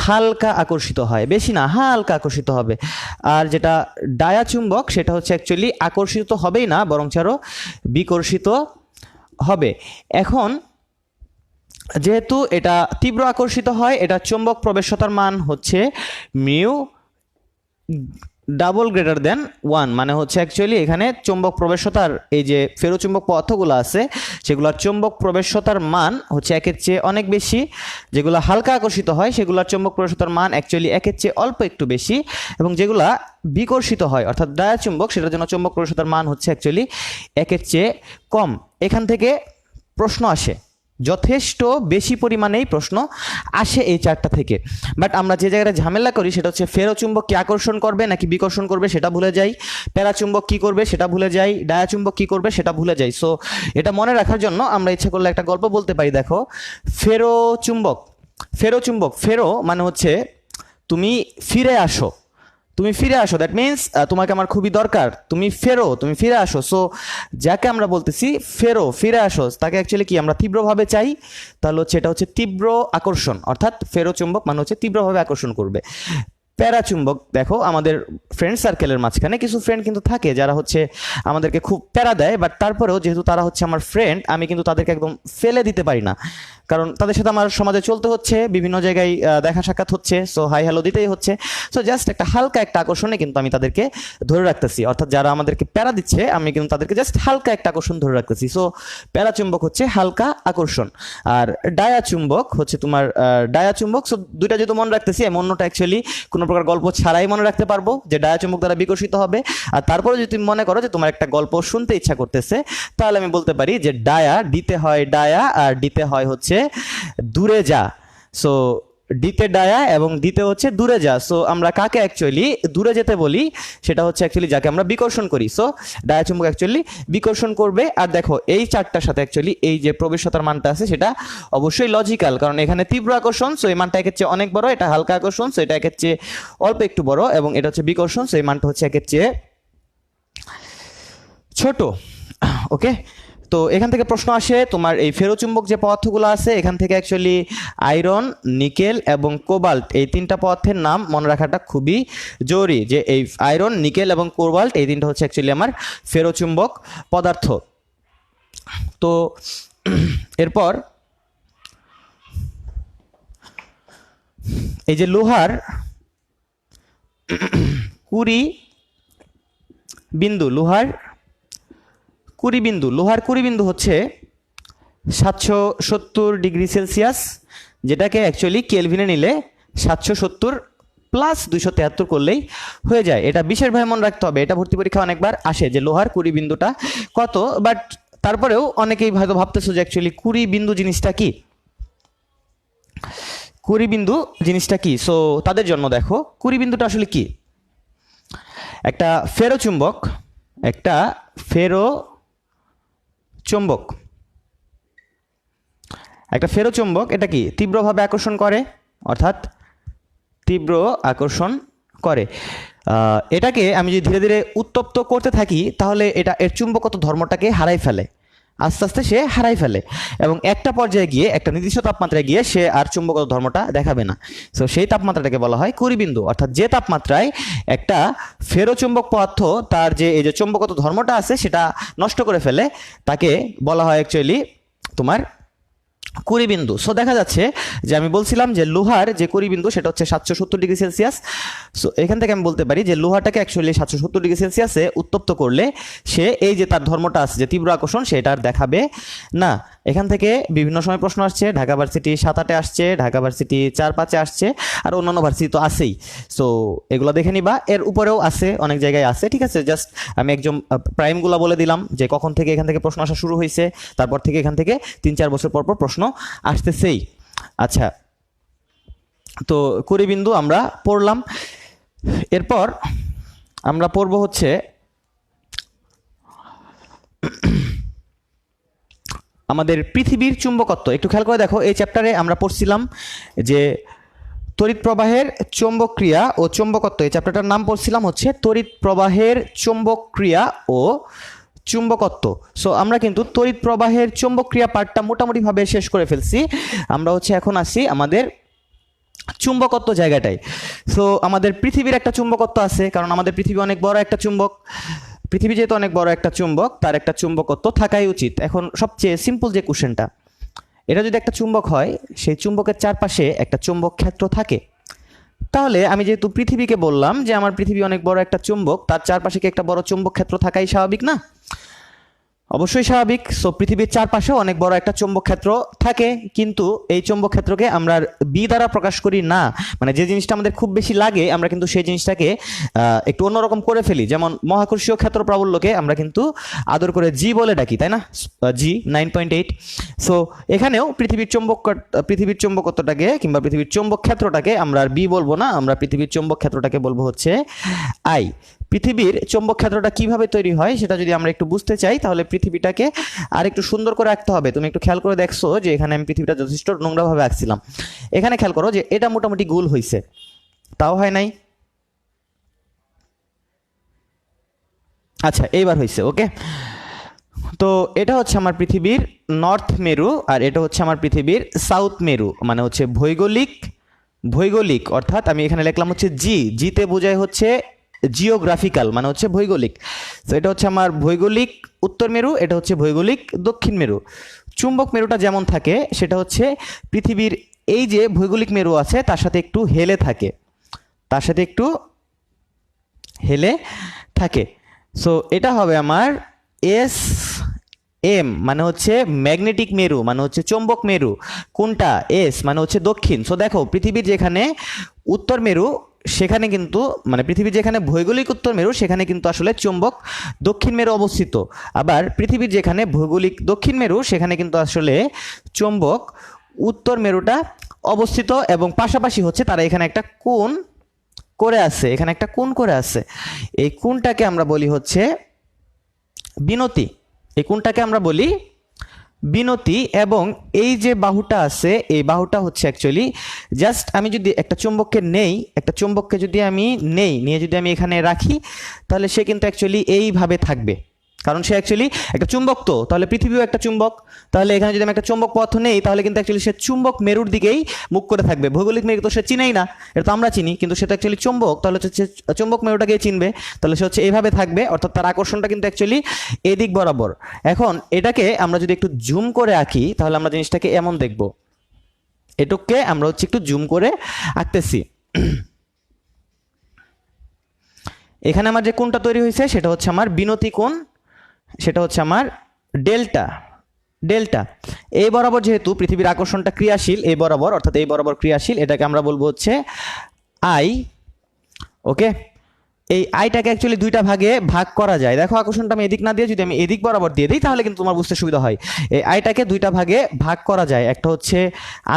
হালকা আকর্ষিত হয়, বেশি না হালকা আকর্ষিত হবে। আর যেটা ডায়াচুম্বক সেটা হচ্ছে অ্যাকচুয়ালি আকর্ষিত হবেই না, বরং আরও বিকর্ষিত হবে। এখন যেহেতু এটা তীব্র আকর্ষিত হয়, এটা চৌম্বক প্রবেশ্যতার মান হচ্ছে মিউ ডাবল গ্রেটার দেন 1, মানে হচ্ছে অ্যাকচুয়ালি এখানে চৌম্বক প্রবেশ্যতার এই যে ফেরোচুম্বক পদার্থগুলো আছে সেগুলোর চৌম্বক প্রবেশ্যতার মান হচ্ছে 1-এর চেয়ে অনেক বেশি। যেগুলো হালকা আকর্ষিত হয় সেগুলোর চৌম্বক প্রবেশ্যতার মান অ্যাকচুয়ালি 1-এর চেয়ে অল্প একটু বেশি, এবং যেগুলা বিকর্ষিত হয় অর্থাৎ ডায়াচুম্বক সেটার জন্য চৌম্বক প্রবেশ্যতার মান হচ্ছে অ্যাকচুয়ালি 1-এর চেয়ে কম। এখান থেকে প্রশ্ন আসে, যথেষ্ট বেশি পরিমাণেই প্রশ্ন আসে এই চারটা থেকে। বাট আমরা যে জায়গায় ঝামেলা করি সেটা হচ্ছে ফেরোচুম্বক কি আকর্ষণ করবে নাকি বিকর্ষণ করবে সেটা ভুলে যাই, প্যারাচুম্বক কি করবে সেটা ভুলে যাই, ডায়াচুম্বক কি করবে সেটা ভুলে যাই। সো এটা মনে রাখার জন্য আমরা ইচ্ছা করলে একটা গল্প বলতে পারি। দেখো ফেরোচুম্বক, ফেরোচুম্বক, ফেরো মানে হচ্ছে তুমি ফিরে আসো, তুমি ফিরে আসো, দ্যাট মিনস তোমাকে আমার খুবই দরকার, তুমি ফেরো, তুমি ফিরে আসো। সো যাকে আমরা বলতেছি ফেরো, ফিরে আসো, তাকে অ্যাকচুয়ালি কি আমরা তীব্রভাবে চাই, তাহলে হচ্ছে এটা হচ্ছে তীব্র আকর্ষণ, অর্থাৎ ফেরো চুম্বক মানে হচ্ছে তীব্রভাবে আকর্ষণ করবে। প্যারাচুম্বক, দেখো আমাদের ফ্রেন্ড সার্কেলের মাঝখানে কিছু ফ্রেন্ড কিন্তু থাকে যারা হচ্ছে আমাদেরকে খুব প্যারা দেয়, বাট তারপরেও যেহেতু তারা হচ্ছে আমার ফ্রেন্ড আমি কিন্তু তাদেরকে একদম ফেলে দিতে পারি না, কারণ তাদের সাথে আমার সমাজে চলতে হচ্ছে, বিভিন্ন জায়গায় দেখা সাক্ষাৎ হচ্ছে, সো হাই হ্যালো দিতেই হচ্ছে। সো জাস্ট একটা হালকা একটা আকর্ষণে কিন্তু আমি তাদেরকে ধরে রাখতেছি, অর্থাৎ যারা আমাদেরকে প্যারা দিচ্ছে আমি কিন্তু তাদেরকে জাস্ট হালকা একটা আকর্ষণ ধরে রাখতেছি। সো প্যারাচুম্বক হচ্ছে হালকা আকর্ষণ, আর ডায়াচুম্বক হচ্ছে তোমার ডায়াচুম্বক। সো দুইটা যেহেতু মনে রাখতেছি, আমি অন্যটা অ্যাকচুয়ালি কোনো প্রকার গল্প ছাড়াই মনে রাখতে পারবো যে ডায়াচুম্বক দ্বারা বিকশিত হবে। আর তারপরে যদি তুমি মনে করো যে তোমার একটা গল্প শুনতে ইচ্ছা করতেছে, তাহলে আমি বলতে পারি যে ডায়া দিতে হয় ডায়া, আর দিতে হয় হচ্ছে দূরে যা। সো ডিতে ডায়া এবং দিতে হচ্ছে দূরে যা। সো আমরা কাকে অ্যাকচুয়ালি দূরে যেতে বলি, সেটা হচ্ছে অ্যাকচুয়ালি যাকে আমরা বিকর্ষণ করি। সো ডায়া চুম্বক অ্যাকচুয়ালি বিকর্ষণ করবে। আর দেখো এই চারটার সাথে অ্যাকচুয়ালি এই যে প্রবেশ্যতার মানটা আছে সেটা অবশ্যই লজিক্যাল, কারণ এখানে তীব্র আকর্ষণ, সো এই মানটা একের চেয়ে অনেক বড়, এটা হালকা আকর্ষণ, সো এটা একের চেয়ে অল্প একটু বড়, এবং এটা হচ্ছে বিকর্ষণ, সো এই মানটা হচ্ছে একের চেয়ে ছোট। ওকে, তো এখান থেকে প্রশ্ন আসে তোমার এই ফেরোচুম্বক যে পদার্থগুলো আছে এখান থেকে অ্যাকচুয়ালি আয়রন, নিকেল এবং কোবাল্ট এই তিনটা পদার্থের নাম মনে রাখাটা খুবই জরুরি, যে এই আয়রন, নিকেল এবং কোবাল্ট এই তিনটা হচ্ছে অ্যাকচুয়ালি আমার ফেরোচুম্বক পদার্থ। তো এরপর এই যে লোহার 20 বিন্দু, লোহার 20 বিন্দু হচ্ছে 770°C, যেটাকে অ্যাকচুয়ালি কেলভিনে নিলে 770 প্লাস 273 করলেই হয়ে যায়। এটা বিশেষ ভাবে মনে রাখতে হবে, এটা ভর্তি পরীক্ষা অনেকবার আসে যে লোহার 20 বিন্দুটা কত, বাট তারপরেও অনেকেই হয়তো ভাবতেছো যে অ্যাকচুয়ালি 20 বিন্দু জিনিসটা কি, 20 বিন্দু জিনিসটা কি। সো তাদের জন্য দেখো 20 বিন্দুটা আসলে কি। একটা ফেরো চুম্বক, একটা ফেরো চুম্বক, একটা ফেরো চুম্বক এটা কি তীব্রভাবে আকর্ষণ করে, অর্থাৎ তীব্র আকর্ষণ করে। এটাকে আমি যদি ধীরে ধীরে উত্তপ্ত করতে থাকি তাহলে এটা এর চুম্বকত্ব ধর্মটাকে হারাই ফেলে, আস্তে আস্তে সে হারাই ফেলে এবং একটা পর্যায়ে গিয়ে একটা নির্দিষ্ট তাপমাত্রায় গিয়ে সে আর চুম্বকত্ব ধর্মটা দেখাবে না। সো সেই তাপমাত্রাটাকে বলা হয় 20 বিন্দু, অর্থাৎ যে তাপমাত্রায় একটা ফেরোচুম্বক পদার্থ তার যে এই যে চুম্বকত্ব ধর্মটা আছে সেটা নষ্ট করে ফেলে, তাকে বলা হয় অ্যাকচুয়ালি তোমার 20 বিন্দু। সো দেখা যাচ্ছে যে আমি বলছিলাম যে লোহার যে 20 বিন্দু সেটা হচ্ছে 770°C। সো এখান থেকে আমি বলতে পারি যে লোহাটাকে অ্যাকচুয়ালি 770°C উত্তপ্ত করলে সে এই যে তার ধর্মটা আছে যে তীব্র আকর্ষণ সেটা আর দেখাবে না। এখান থেকে বিভিন্ন সময় প্রশ্ন আসছে, ঢাকা ভার্সিটি 7-8 আসছে, ঢাকা ভার্সিটি 4-5 আসছে, আর অন্যান্য ভার্সিটি তো আছেই। সো এগুলো দেখে নিবা, এর উপরেও আছে, অনেক জায়গায় আছে, ঠিক আছে। জাস্ট আমি একদম প্রাইমগুলো বলে দিলাম যে কখন থেকে এখান থেকে প্রশ্ন আসা শুরু হয়েছে, তারপর থেকে এখান থেকে 3-4 বছর পর পর প্রশ্ন আসতেছেই। আচ্ছা, তো 20 বিন্দু আমরা পড়লাম। এরপর আমরা পড়ব হচ্ছে আমাদের পৃথিবীর চুম্বকত্ব। একটু খেয়াল করে দেখো, এই চ্যাপ্টারে আমরা পড়ছিলাম যে তড়িৎ প্রবাহের চৌম্বক ক্রিয়া ও চুম্বকত্ব। এই চ্যাপ্টারটার নাম পড়ছিলাম হচ্ছে তড়িৎ প্রবাহের চৌম্বক ক্রিয়া ও চুম্বকত্ব। সো আমরা কিন্তু তড়িৎ প্রবাহের চৌম্বক ক্রিয়া পার্টটা মোটামুটিভাবে শেষ করে ফেলছি। আমরা হচ্ছে এখন আসি আমাদের চুম্বকত্ব জায়গাটায়। সো আমাদের পৃথিবীর একটা চুম্বকত্ব আছে, কারণ আমাদের পৃথিবী অনেক বড় একটা চুম্বক। পৃথিবী যেহেতু অনেক বড় একটা চুম্বক, তার একটা চুম্বকত্ব থাকাই উচিত। এখন সবচেয়ে সিম্পল যে কোশ্চেনটা, এটা যদি একটা চুম্বক হয়, সেই চুম্বকের চারপাশে একটা চুম্বক ক্ষেত্র থাকে, তাহলে আমি যেহেতু পৃথিবীকে বললাম যে আমার পৃথিবী অনেক বড় একটা চুম্বক, তার চারপাশে কি একটা বড় চুম্বক ক্ষেত্র থাকাই স্বাভাবিক না? অবশ্যই স্বাভাবিক। সো পৃথিবীর চারপাশেও অনেক বড় একটা চৌম্বক ক্ষেত্র থাকে, কিন্তু এই চৌম্বক ক্ষেত্রকে আমরা বি দ্বারা প্রকাশ করি না। মানে যে জিনিসটা আমাদের খুব বেশি লাগে আমরা কিন্তু সেই জিনিসটাকে একটু অন্যরকম করে ফেলি। যেমন মহাকর্ষীয় ক্ষেত্র প্রাবল্যকে আমরা কিন্তু আদর করে জি বলে ডাকি, তাই না? জি 9.8। সো এখানেও পৃথিবীর চৌম্বকত্বটাকে কিংবা পৃথিবীর চৌম্বক ক্ষেত্রটাকে আমরা আর বি বলবো না, আমরা পৃথিবীর চৌম্বক ক্ষেত্রটাকে বলবো হচ্ছে আই। পৃথিবীর চৌম্বক ক্ষেত্রটা কিভাবে তৈরি হয় সেটা যদি আমরা একটু বুঝতে চাই তাহলে পৃথিবীটাকে আর একটু সুন্দর করে আঁকতে হবে। তুমি একটু খেয়াল করে দেখছো যে এখানে আমি পৃথিবীটা যথেষ্ট নোংরাভাবে আঁকছিলাম। এখানে খেয়াল করো যে এটা মোটামুটি গোল হয়েছে, তাও হয় নাই। আচ্ছা, এইবার হয়েছে, ওকে। তো এটা হচ্ছে আমার পৃথিবীর নর্থ মেরু, আর এটা হচ্ছে আমার পৃথিবীর সাউথ মেরু। মানে হচ্ছে ভৌগোলিক অর্থাৎ আমি এখানে লিখলাম হচ্ছে জিতে বোঝায় হচ্ছে জিওগ্রাফিক্যাল, মানে হচ্ছে ভৌগোলিক। তো এটা হচ্ছে আমার ভৌগোলিক উত্তর মেরু, এটা হচ্ছে ভৌগোলিক দক্ষিণ মেরু। চুম্বক মেরুটা যেমন থাকে সেটা হচ্ছে পৃথিবীর এই যে ভৌগোলিক মেরু আছে তার সাথে একটু হেলে থাকে, তার সাথে একটু হেলে থাকে। সো এটা হবে আমার এস এম, মানে হচ্ছে ম্যাগনেটিক মেরু, মানে হচ্ছে চৌম্বক মেরু। কোনটা? এস মানে হচ্ছে দক্ষিণ। সো দেখো পৃথিবীর যেখানে উত্তর মেরু সেখানে কিন্তু মানে পৃথিবীর যেখানে ভৌগোলিক উত্তর মেরু সেখানে কিন্তু আসলে চৌম্বক দক্ষিণ মেরু অবস্থিত। আবার পৃথিবীর যেখানে ভৌগোলিক দক্ষিণ মেরু সেখানে কিন্তু আসলে চৌম্বক উত্তর মেরুটা অবস্থিত, এবং পাশাপাশি হচ্ছে তারা এখানে একটা কোণ করে আছে, এখানে একটা কোণ করে আছে। এই কোণটাকে আমরা বলি হচ্ছে বিনতি। এই কোণটাকে আমরা বলি বিনতি। এবং এই যে বাহুটা আছে এই বাহুটা হচ্ছে অ্যাকচুয়ালি জাস্ট আমি যদি একটা চুম্বককে নেই, একটা চুম্বককে যদি আমি নিয়ে যদি আমি এখানে রাখি তাহলে সে কিন্তু অ্যাকচুয়ালি এইভাবে থাকবে, কারণ সে অ্যাকচুয়ালি একটা চুম্বক। তো তাহলে পৃথিবীও একটা চুম্বক, তাহলে এখানে যদি আমি একটা চুম্বক পদার্থ নেই তাহলে কিন্তু অ্যাকচুয়ালি সে চুম্বক মেরুর দিকেই মুখ করে থাকবে। ভৌগোলিক মেরু তো সে চিনেই না, এটা তো আমরা চিনি, কিন্তু সে তো অ্যাকচুয়ালি চুম্বক, তাহলে হচ্ছে চুম্বক মেরুটাকেই চিনবে, তাহলে সে হচ্ছে এইভাবে থাকবে, অর্থাৎ তার আকর্ষণটা কিন্তু অ্যাকচুয়ালি এদিক বরাবর। এখন এটাকে আমরা যদি একটু জুম করে আঁকি তাহলে আমরা জিনিসটাকে এমন দেখব। এটুককে আমরা হচ্ছে একটু জুম করে আঁকতেছি। এখানে আমার যে কোণটা তৈরি হয়েছে সেটা হচ্ছে আমার বিনতি কোণ, সেটা হচ্ছে আমার ডেল্টা ডেল্টা। এই বরাবর যেহেতু পৃথিবীর আকর্ষণটা ক্রিয়াশীল, এই বরাবর অর্থাৎ এই বরাবর ক্রিয়াশীল, এটাকে আমরা বলবো হচ্ছে আই। ওকে, এই আইটাকে অ্যাকচুয়ালি দুইটা ভাগে ভাগ করা যায়। দেখো আকর্ষণটা আমি এদিক না দিয়ে যদি আমি এদিক বরাবর দিয়ে দিই তাহলে কিন্তু তোমার বুঝতে সুবিধা হয়। এই আইটাকে দুইটা ভাগে ভাগ করা যায়, একটা হচ্ছে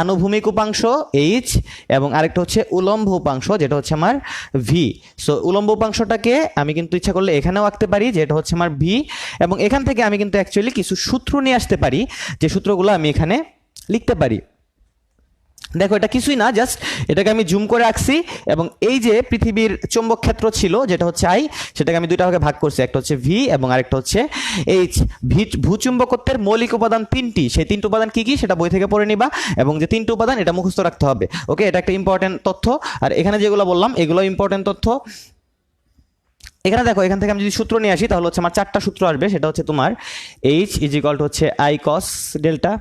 আনুভূমিক উপাংশ এইচ এবং আরেকটা হচ্ছে উলম্ব উপাংশ যেটা হচ্ছে আমার ভি। সো উলম্ব উপাংশটাকে আমি কিন্তু ইচ্ছা করলে এখানেও আঁকতে পারি যেটা হচ্ছে আমার ভি, এবং এখান থেকে আমি কিন্তু অ্যাকচুয়ালি কিছু সূত্র নিয়ে আসতে পারি, যে সূত্রগুলো আমি এখানে লিখতে পারি। দেখো এটা কিছুই না, জাস্ট এটাকে আমি জুম করে আঁকছি এবং এই যে পৃথিবীর চৌম্বক ক্ষেত্র ছিল যেটা হচ্ছে আই, সেটাকে আমি দুইটা ভাগে ভাগ করছি, একটা হচ্ছে ভি এবং আরেকটা হচ্ছে এইচ। ভূচুম্বকত্বের মৌলিক উপাদান তিনটি, সেই তিনটি উপাদান কি কি সেটা বই থেকে পড়ে নিবা, এবং যে তিনটি উপাদান এটা মুখস্থ রাখতে হবে। ওকে, এটা একটা ইম্পর্টেন্ট তথ্য। আর এখানে যেগুলো বললাম এগুলো ইম্পর্টেন্ট তথ্য। এখানে দেখো, এখান থেকে আমি যদি সূত্র নিয়ে আসি তাহলে হচ্ছে আমার চারটা সূত্র আসবে। সেটা হচ্ছে তোমার এইচ ইজ ইকাল টু হচ্ছে I cos delta,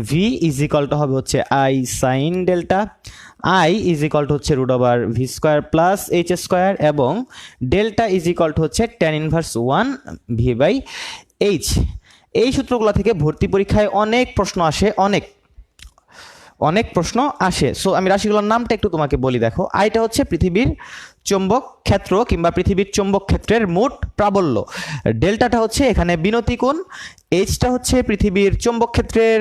V is equal to হবে হচ্ছে I sine delta, I is equal to হচ্ছে root over V square plus H square, এবং ডেল্টা ইজ ইকাল টু হচ্ছে tan inverse 1 V by H. এই সূত্রগুলো থেকে ভর্তি পরীক্ষায় অনেক প্রশ্ন আসে, অনেক প্রশ্ন আসে। সো আমি রাশিগুলোর নামটা একটু তোমাকে বলি। দেখো, আইটা হচ্ছে পৃথিবীর চৌম্বক ক্ষেত্র কিংবা পৃথিবীর চৌম্বক ক্ষেত্রের মোট প্রাবল্য, ডেল্টাটা হচ্ছে এখানে বিনতি কোণ, এইচটা হচ্ছে পৃথিবীর চৌম্বক ক্ষেত্রের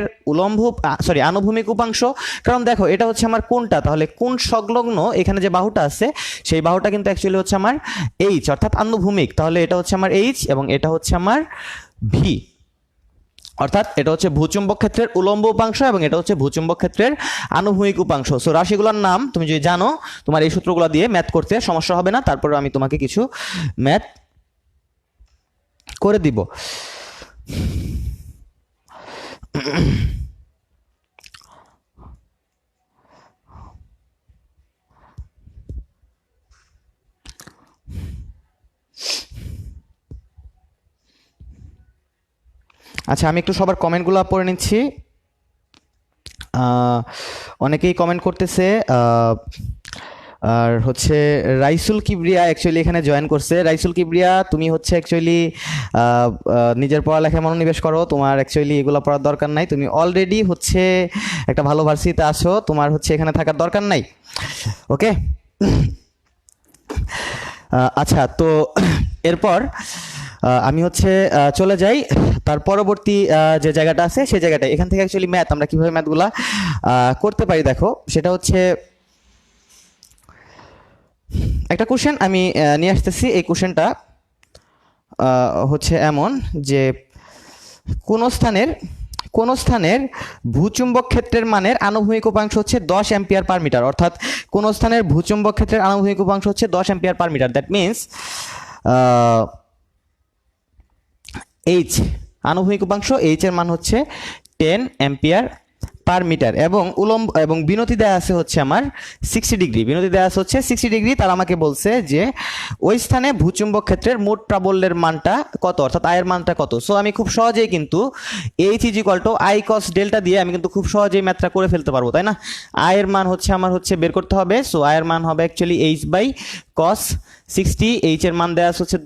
আনুভূমিক উপাংশ। কারণ দেখো এটা হচ্ছে আমার কোণটা, তাহলে কোণ সংলগ্ন এখানে যে বাহুটা আছে সেই বাহুটা কিন্তু অ্যাকচুয়ালি হচ্ছে আমার এইচ অর্থাৎ আনুভূমিক, তাহলে এটা হচ্ছে আমার এইচ এবং এটা হচ্ছে আমার ভি, অর্থাৎ এটা হচ্ছে ভূচুম্বক ক্ষেত্রের উলম্ব উপাংশ এবং এটা হচ্ছে ভূচুম্বক ক্ষেত্রের আনুভূমিক উপাংশ। সো রাশিগুলোর নাম তুমি যদি জানো, তোমার এই সূত্রগুলো দিয়ে ম্যাথ করতে সমস্যা হবে না। তারপরে আমি তোমাকে কিছু ম্যাথ করে দিব। আচ্ছা, আমি একটু সবার কমেন্টগুলো পড়ে নিচ্ছি। অনেকেই কমেন্ট করতেছে, আর হচ্ছে রাইসুল কিবরিয়া অ্যাকচুয়ালি এখানে জয়েন করছে। রাইসুল কিবরিয়া, তুমি হচ্ছে অ্যাকচুয়ালি নিজের পড়ালেখায় মনোনিবেশ করো, তোমার অ্যাকচুয়ালি এগুলো পড়ার দরকার নাই, তুমি অলরেডি হচ্ছে একটা ভালো ভার্সিটিতে আছো, তোমার হচ্ছে এখানে থাকার দরকার নাই। ওকে, আচ্ছা, তো এরপর আমি হচ্ছে চলে যাই তার পরবর্তী যে জায়গাটা আছে সেই জায়গাটায়। এখান থেকে অ্যাকচুয়ালি ম্যাথ আমরা কীভাবে ম্যাথগুলা করতে পারি দেখো, সেটা হচ্ছে একটা কোশ্চেন আমি নিয়ে আসতেছি। এই কোশ্চেনটা হচ্ছে এমন যে কোন স্থানের ভূচুম্বক ক্ষেত্রের মানের আনুভূমিক উপাংশ হচ্ছে 10 অ্যাম্পিয়ার পার মিটার, অর্থাৎ কোন স্থানের ভূচুম্বক ক্ষেত্রের আনুভূমিক উপাংশ হচ্ছে 10 ampere per metre. That means H আনুভূমিক উপাংশ, এইচ এর মান হচ্ছে 10 অ্যাম্পিয়ার পার মিটার, এবং উলম্ব এবং বিনতি দেয়া আছে হচ্ছে আমার 60 ডিগ্রি, বিনতি দেয়া আছে হচ্ছে 60 ডিগ্রি। তারা আমাকে বলছে যে ওই স্থানে ভূচুম্বক ক্ষেত্রের মোট প্রাবল্যের মানটা কত, অর্থাৎ আয়ের মানটা কত। সো আমি খুব সহজেই কিন্তু H is equal two I cos delta দিয়ে আমি কিন্তু খুব সহজেই ম্যাথটা করে ফেলতে পারবো, তাই না? আয়ের মান হচ্ছে আমার হচ্ছে বের করতে হবে। সো আয়ের মান হবে actually H by cos 60, H এর মান দেওয়া আছে হচ্ছে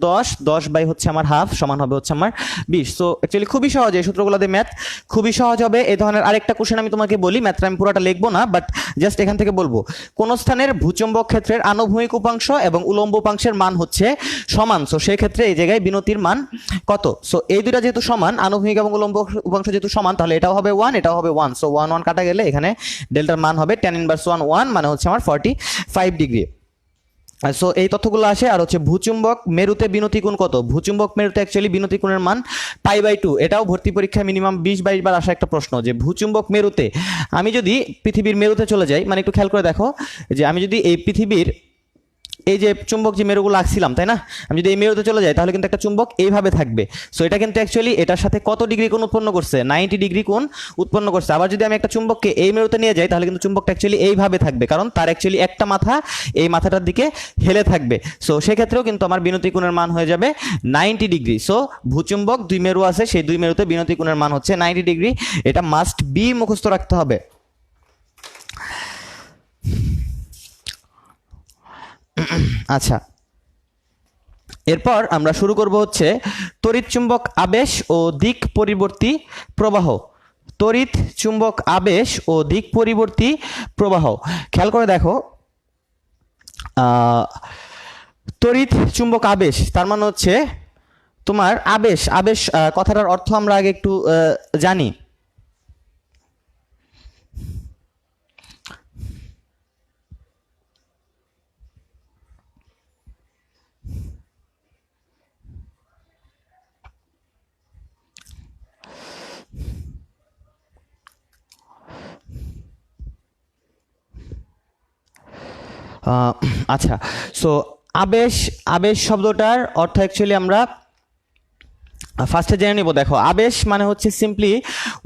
10 বাই হচ্ছে আমার হাফ সমান হবে হচ্ছে আমার 20। সো অ্যাকচুয়ালি খুবই সহজ, এই সূত্রগুলো দিয়ে ম্যাথ খুবই সহজ হবে। এই ধরনের আরেকটা কোশ্চেন আমি তোমাকে বলি, ম্যাথটা আমি পুরোটা লিখবো না, বাট জাস্ট এখান থেকে বলবো কোন স্থানের ভূচুম্বক ক্ষেত্রের আনুভূমিক উপাংশ এবং উলম্ব উপাংশের মান হচ্ছে সমান। সো সেই ক্ষেত্রে এই জায়গায় বিনতির মান কত? সো এই দুইটা যেহেতু সমান, আনুভূমিক এবং উলম্ব উপাংশ যেহেতু সমান, তাহলে এটাও হবে 1, এটাও হবে 1। সো 1 1 কাটা গেলে এখানে ডেল্টার মান হবে tan ইনভার্স 1 মানে হচ্ছে আমার 45 ডিগ্রি। সো এই তথ্যগুলো আসে। আর হচ্ছে ভূচুম্বক মেরুতে বিনতি কোণ কত? ভূচুম্বক মেরুতে অ্যাকচুয়ালি বিনতি কোণের মান π/2। এটাও ভর্তি পরীক্ষায় মিনিমাম 20-22 বার আসা একটা প্রশ্ন, যে ভূচুম্বক মেরুতে আমি যদি পৃথিবীর মেরুতে চলে যাই, মানে একটু খেয়াল করে দেখো যে আমি যদি এই পৃথিবীর এই যে চুম্বক যে মেরুগুলো আঁকছিলাম, তাই না, আমি যদি এই মেরুতে চলে যাই তাহলে কিন্তু একটা চুম্বক এইভাবে থাকবে। সো এটা কিন্তু অ্যাকচুয়ালি এটার সাথে কত ডিগ্রি কোণ উৎপন্ন করছে? 90 ডিগ্রি কোণ উৎপন্ন করছে। আবার যদি আমি একটা চুম্বককে এই মেরুতে নিয়ে যাই তাহলে কিন্তু চুম্বকটা অ্যাকচুয়ালি এইভাবে থাকবে, কারণ তার অ্যাকচুয়ালি একটা মাথা এই মাথাটার দিকে হেলে থাকবে। সো সেক্ষেত্রেও কিন্তু আমার বিনতি কোণের মান হয়ে যাবে 90 ডিগ্রি। সো ভূচুম্বক দুই মেরু আছে, সেই দুই মেরুতে বিনতি কোণের মান হচ্ছে 90 ডিগ্রি। এটা মাস্ট বি মুখস্থ রাখতে হবে। আচ্ছা, এরপর আমরা শুরু করব হচ্ছে তড়িৎচুম্বক আবেশ ও দিক পরিবর্তী প্রবাহ। তড়িৎ চুম্বক আবেশ ও দিক পরিবর্তী প্রবাহ। খেয়াল করে দেখো, তড়িৎ চুম্বক আবেশ তার মানে হচ্ছে তোমার আবেশ। আবেশ কথাটার অর্থ আমরা আগে একটু জানি। আচ্ছা, সো আবেশ, আবেশ শব্দটার অর্থ অ্যাকচুয়ালি আমরা ফার্স্টে জেনে নিব। দেখো, আবেশ মানে হচ্ছে সিম্পলি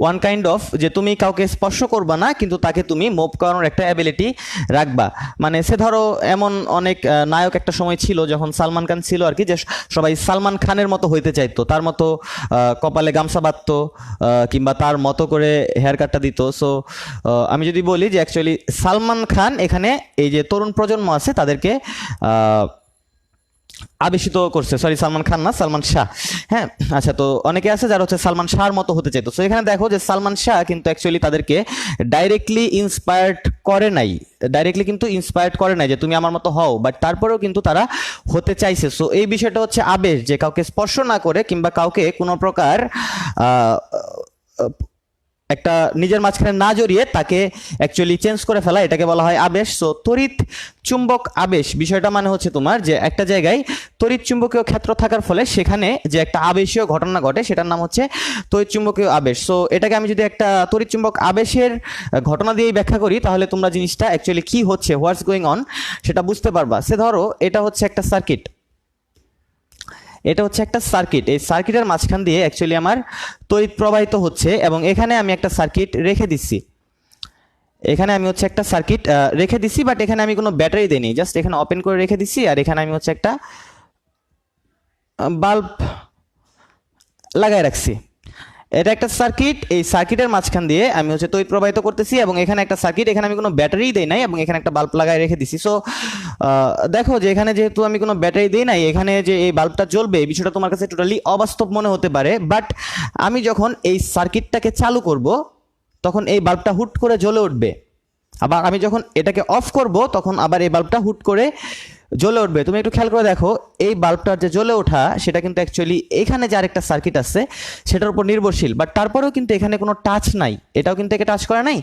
ওয়ান কাইন্ড অফ, যে তুমি কাউকে স্পর্শ করবা না কিন্তু তাকে তুমি মুভ করানোর একটা অ্যাবিলিটি রাখবা। মানে সে ধরো এমন অনেক নায়ক একটা সময় ছিল যখন সালমান খান ছিল আর কি, যে সবাই সালমান খানের মতো হইতে চাইতো, তার মতো কপালে গামছা বাঁধতো, কিংবা তার মতো করে হেয়ার কাটটা দিত। সো আমি যদি বলি যে অ্যাকচুয়ালি সালমান খান এখানে এই যে তরুণ প্রজন্ম আছে তাদেরকে আবেশিত করছে। সরি, সালমান খান না, সালমান শাহ। হ্যাঁ, আচ্ছা, তো অনেকে আছে যারা হচ্ছে সালমান শাহর মতো হতে চাইতো। সো এখানে দেখো যে সালমান শাহ কিন্তু অ্যাকচুয়ালি তাদেরকে ডাইরেক্টলি ইন্সপায়ার্ড করে নাই, ডাইরেক্টলি কিন্তু ইন্সপায়ার্ড করে নাই যে তুমি আমার মতো হও, বাট তারপরেও কিন্তু তারা হতে চাইছে। সো এই বিষয়টা হচ্ছে আবেশ, যে কাউকে স্পর্শ না করে কিংবা কাউকে কোনো প্রকার একটা নিজের মাঝখানে না জড়িয়ে তাকে অ্যাকচুয়ালি চেঞ্জ করে ফেলা, এটাকে বলা হয় আবেশ। সো তড়িৎ চুম্বক আবেশ বিষয়টা মানে হচ্ছে তোমার যে একটা জায়গায় তড়িৎ চুম্বকীয় ক্ষেত্র থাকার ফলে সেখানে যে একটা আবেশীয় ঘটনা ঘটে সেটার নাম হচ্ছে তড়িৎ চুম্বকীয় আবেশ। সো এটাকে আমি যদি একটা তড়িৎ চুম্বক আবেশের ঘটনা দিয়েই ব্যাখ্যা করি তাহলে তোমরা জিনিসটা অ্যাকচুয়ালি কি হচ্ছে, হোয়াটস গোয়িং অন, সেটা বুঝতে পারবা। সে ধরো এটা হচ্ছে একটা সার্কিট, এটা হচ্ছে একটা সার্কিট, এই সার্কিটের মাঝখান দিয়ে অ্যাকচুয়ালি আমার তড়িৎ প্রবাহিত হচ্ছে এবং এখানে আমি একটা সার্কিট রেখে দিচ্ছি, এখানে আমি হচ্ছে একটা সার্কিট রেখে দিচ্ছি, বাট এখানে আমি কোনো ব্যাটারি দেইনি, জাস্ট এখানে ওপেন করে রেখে দিচ্ছি আর এখানে আমি হচ্ছে একটা বাল্ব লাগাই রাখছি। এটা একটা সার্কিট, এই সার্কিটের মাঝখান দিয়ে আমি হচ্ছে তড়িৎ প্রবাহিত করতেছি এবং এখানে একটা সার্কিট, এখানে আমি কোনো ব্যাটারি দেই নাই এবং এখানে একটা বাল্ব লাগাই রেখে দিছি। সো দেখো যে এখানে যেহেতু আমি কোনো ব্যাটারি দিই নাই, এখানে যে এই বাল্বটা জ্বলবে এই বিষয়টা তোমার কাছে টোটালি অবাস্তব মনে হতে পারে, বাট আমি যখন এই সার্কিটটাকে চালু করব তখন এই বাল্বটা হুট করে জ্বলে উঠবে, আবার আমি যখন এটাকে অফ করব তখন আবার এই বাল্বটা হুট করে জ্বলে উঠবে। তুমি একটু খেয়াল করে দেখো, এই বাল্বটার যে জ্বলে ওঠা সেটা কিন্তু অ্যাকচুয়ালি এখানে যে আরেকটা সার্কিট আছে সেটার উপর নির্ভরশীল, বাট তারপরেও কিন্তু এখানে কোনো টাচ নাই, এটাও কিন্তু একে টাচ করে নাই,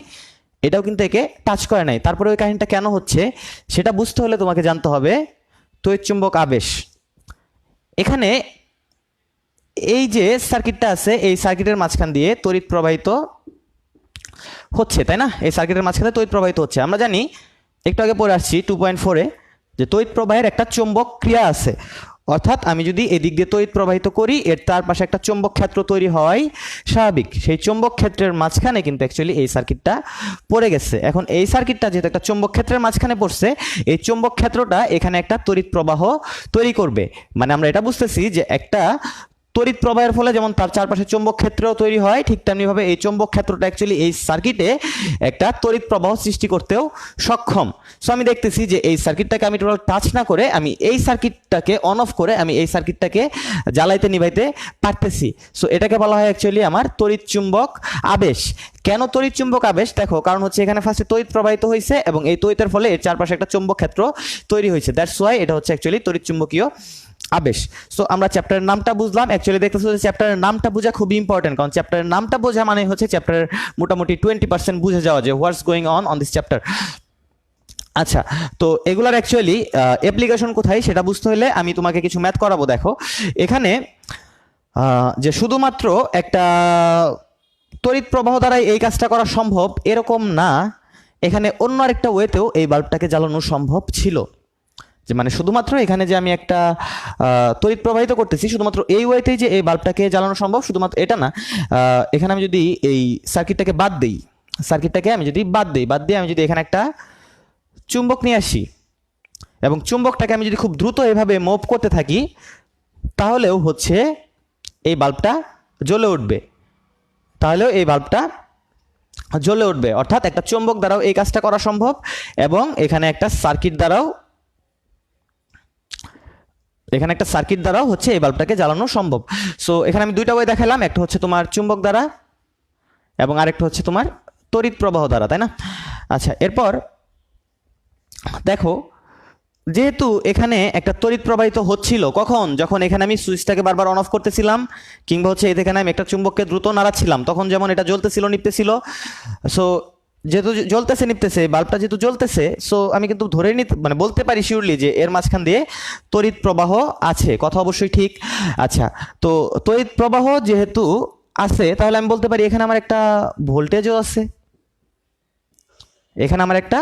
এটাও কিন্তু একে টাচ করে নাই। তারপরে ওই কাহিনীটা কেন হচ্ছে সেটা বুঝতে হলে তোমাকে জানতে হবে তড়িৎচুম্বক আবেশ। এখানে এই যে সার্কিটটা আছে এই সার্কিটের মাঝখান দিয়ে তড়িৎ প্রবাহিত হচ্ছে, তাই না? এই সার্কিটের মাঝখানে তড়িৎ প্রবাহিত হচ্ছে। আমরা জানি, একটু আগে পড়ে আসছি 2.4-এ, যে তড়িৎ প্রবাহের একটা চৌম্বক ক্রিয়া আছে, অর্থাৎ আমি যদি এদিক দিয়ে তড়িৎ প্রবাহিত করি এর তার পাশে একটা চৌম্বক ক্ষেত্র তৈরি হওয়াই স্বাভাবিক। সেই চৌম্বক ক্ষেত্রের মাঝখানে কিন্তু অ্যাকচুয়ালি এই সার্কিটটা পড়ে গেছে। এখন এই সার্কিটটা যেহেতু একটা চৌম্বক ক্ষেত্রের মাঝখানে পড়ছে, এই চৌম্বক ক্ষেত্রটা এখানে একটা তড়িৎ প্রবাহ তৈরি করবে। মানে আমরা এটা বুঝতেছি যে একটা তড়িৎ প্রবাহের ফলে যেমন তার চারপাশে চৌম্বক ক্ষেত্রও তৈরি হয়, ঠিক তেমনিভাবে এই চৌম্বক ক্ষেত্রটা অ্যাকচুয়ালি এই সার্কিটে একটা তড়িৎ প্রবাহ সৃষ্টি করতেও সক্ষম। সো আমি দেখতেছি যে এই সার্কিটটাকে আমি টোটাল টাচ না করে আমি এই সার্কিটটাকে অন অফ করে আমি এই সার্কিটটাকে জ্বালাইতে নিভাইতে পারতেছি। সো এটাকে বলা হয় অ্যাকচুয়ালি আমার তড়িৎ চুম্বক আবেশ। কেন তড়িৎ চুম্বক আবেশ? দেখো, কারণ হচ্ছে এখানে ফার্স্টে তড়িৎ প্রবাহিত হয়েছে এবং এই তড়িতের ফলে এর চারপাশে একটা চৌম্বক ক্ষেত্র তৈরি হয়েছে, দ্যাটস ওয়াই এটা হচ্ছে অ্যাকচুয়ালি তড়িৎ চুম্বকীয় আবেশ। সো আমরা চ্যাপ্টারের নামটা বুঝলাম, অ্যাকচুয়ালি দেখতেছো যে চ্যাপ্টারের নামটা বোঝা খুবই ইম্পর্টেন্ট, কারণ চ্যাপ্টারের নামটা বোঝা মানে হচ্ছে চ্যাপ্টারের মোটামুটি 20% বুঝে যাওয়া যে what's going on this chapter. আচ্ছা, তো এগুলার অ্যাকচুয়ালি অ্যাপ্লিকেশন কোথায় সেটা বুঝতে হলে আমি তোমাকে কিছু ম্যাথ করাবো। দেখো, এখানে যে শুধুমাত্র একটা তড়িৎ প্রবাহ দ্বারাই এই কাজটা করা সম্ভব এরকম না, এখানে অন্য আরেকটা ওয়েতেও এই বাল্বটাকে জ্বালানো সম্ভব ছিল। যে মানে শুধুমাত্র এখানে যে আমি একটা তড়িৎ প্রবাহিত করতেছি শুধুমাত্র এই ওয়েতেই যে এই বাল্বটাকে জ্বালানো সম্ভব শুধুমাত্র এটা না, এখানে আমি যদি এই সার্কিটটাকে বাদ দিই, সার্কিটটাকে আমি যদি বাদ দিয়ে আমি যদি এখানে একটা চুম্বক নিয়ে আসি এবং চুম্বকটাকে আমি যদি খুব দ্রুত এভাবে মুভ করতে থাকি তাহলেও হচ্ছে এই বাল্বটা জ্বলে উঠবে, তাহলেও এই বাল্বটা জ্বলে উঠবে। অর্থাৎ একটা চুম্বক দ্বারাও এই কাজটা করা সম্ভব এবং এখানে একটা সার্কিট দ্বারাও হচ্ছে এই বাল্বটাকে জ্বালানো সম্ভব। সো এখানে আমি দুইটা ওয়ে দেখালাম, একটা হচ্ছে তোমার চুম্বক দ্বারা, এবং আরেকটা হচ্ছে তোমার তড়িৎ প্রবাহ দ্বারা, তাই না? আচ্ছা, এরপর দেখো, যেহেতু এখানে একটা তড়িৎ প্রবাহিত হচ্ছিল, কখন? যখন এখানে আমি সুইচটাকে বারবার অন অফ করতেছিলাম, কিংবা হচ্ছে এখানে আমি একটা চুম্বককে দ্রুত নাড়াচ্ছিলাম, তখন যেমন এটা জ্বলতেছিল নিপতেছিল। সো যেহেতু জ্বলতেছে নিপতেছে, বাল্বটা যেহেতু জ্বলতেছে, সো আমি কিন্তু ধরে নিতে মানে বলতে পারি শিওরলি যে এর মাঝখান দিয়ে তড়িৎ প্রবাহ আছে। কথা অবশ্যই ঠিক। আচ্ছা, তো তড়িৎ প্রবাহ যেহেতু আছে, তাহলে আমি বলতে পারি এখানে আমার একটা ভোল্টেজও আছে, এখানে আমার একটা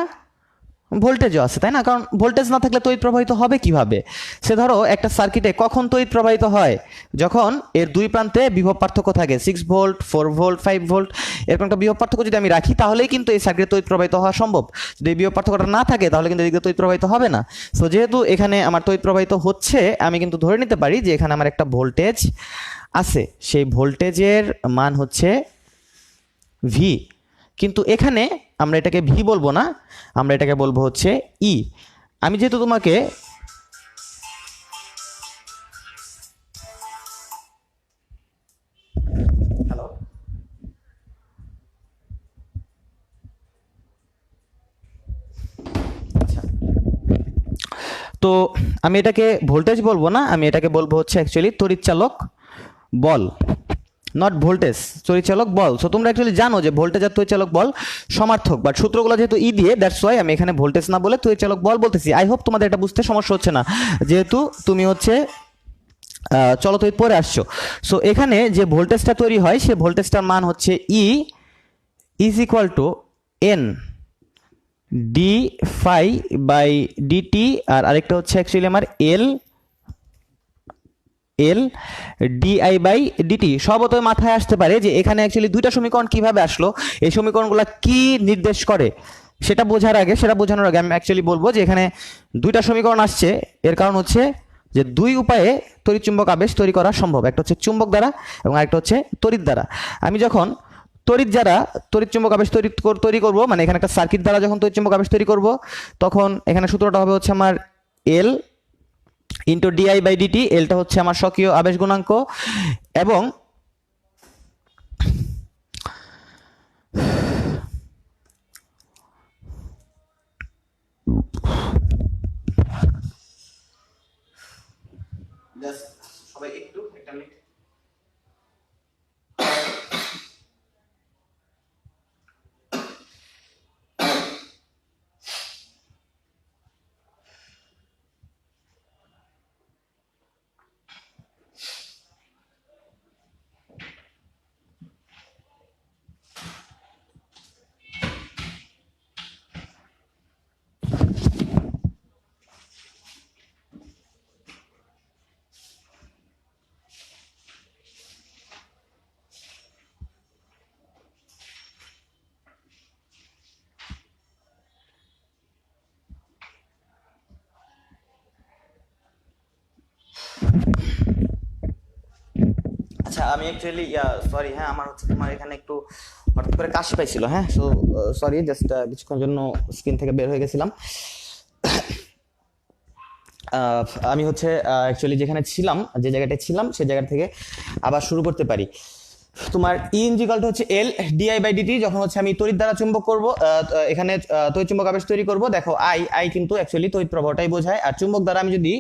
ভোল্টেজও আছে, তাই না? কারণ ভোল্টেজ না থাকলে তড়িৎ প্রবাহিত হবে কিভাবে? সে ধরো একটা সার্কিটে কখন তড়িৎ প্রবাহিত হয়? যখন এর দুই প্রান্তে বিভব পার্থক্য থাকে, 6 ভোল্ট, 4 ভোল্ট, 5 ভোল্ট, এরকম একটা বিভব পার্থক্য যদি আমি রাখি, তাহলেই কিন্তু এই সার্কিটে তড়িৎ প্রবাহিত হওয়া সম্ভব। যদি এই বিভব পার্থক্যটা না থাকে, তাহলে কিন্তু এদিকে তড়িৎ প্রবাহিত হবে না। সো যেহেতু এখানে আমার তড়িৎ প্রবাহিত হচ্ছে, আমি কিন্তু ধরে নিতে পারি যে এখানে আমার একটা ভোল্টেজ আছে, সেই ভোল্টেজের মান হচ্ছে ভি। কিন্তু এখানে আমরা এটাকে ভি বলবো না, আমরা এটাকে বলবো হচ্ছে ই। আমি যেহেতু তোমাকে হ্যালো, আচ্ছা, তো আমি এটাকে ভোল্টেজ বলবো না, আমি এটাকে বলবো হচ্ছে অ্যাকচুয়ালি তড়িৎচালক বল, নট ভোল্টেজ, তড়িৎচালক বল। সো তোমরা অ্যাকচুয়ালি জানো যে ভোল্টেজ আর তড়িৎচালক বল সমার্থক, বাট সূত্রগুলো যেহেতু ই দিয়ে, দ্যাটস ওয়াই আমি এখানে ভোল্টেজ না বলে তড়িৎচালক বল বলতেছি। আই হোপ তোমাদের এটা বুঝতে সমস্যা হচ্ছে না, যেহেতু তুমি হচ্ছে চলো তড়িৎ পরে আসছো। সো এখানে যে ভোল্টেজটা তৈরি হয়, সে ভোল্টেজটার মান হচ্ছে E is equal to N D phi by D T, আর আরেকটা হচ্ছে অ্যাকচুয়ালি আমার L L D I by D T. সবত মাথায় আসতে পারে যে এখানে অ্যাকচুয়ালি দুইটা সমীকরণ কিভাবে আসলো, এই সমীকরণগুলো কি নির্দেশ করে, সেটা বোঝানোর আগে আমি অ্যাকচুয়ালি বলবো যে এখানে দুইটা সমীকরণ আসছে। এর কারণ হচ্ছে যে দুই উপায়ে তড়িৎচুম্বক আবেশ তৈরি করা সম্ভব, একটা হচ্ছে চুম্বক দ্বারা এবং আরেকটা হচ্ছে তড়িৎ দ্বারা। আমি যখন তড়িৎ দ্বারা তড়িৎচুম্বক আবেশ তৈরি করব, মানে এখানে একটা সার্কিট দ্বারা যখন তড়িৎচুম্বক আবেশ তৈরি করব, তখন এখানে সূত্রটা হবে হচ্ছে আমার L into DI by DT. এলটা হচ্ছে আমার স্বকীয় আবেশ গুণাঙ্ক, এবং সবাই একটু একটা মিনিট। আচ্ছা, আমি অ্যাকচুয়ালি সরি, হ্যাঁ, আমার হচ্ছে তোমার এখানে একটু হঠাৎ করে কাশি পাইছিল, হ্যাঁ। সো সরি, জাস্ট কিছুক্ষণের জন্য স্ক্রিন থেকে বের হয়ে গেছিলাম। আমি হচ্ছে অ্যাকচুয়ালি যেখানে ছিলাম, যে জায়গাটায় ছিলাম, সেই জায়গা থেকে আবার শুরু করতে পারি। তোমার ই ইনজিক্যাল টু হচ্ছে এল ডিআই বাই ডিটি। যখন হচ্ছে আমি তড়িৎ দ্বারা চুম্বক করব, এখানে তড়িৎ চুম্বক আবেশ তৈরি করব, দেখো আই আই কিন্তু অ্যাকচুয়ালি তড়িৎ প্রবাহটাই বোঝায়। আর চুম্বক দ্বারা আমি যদি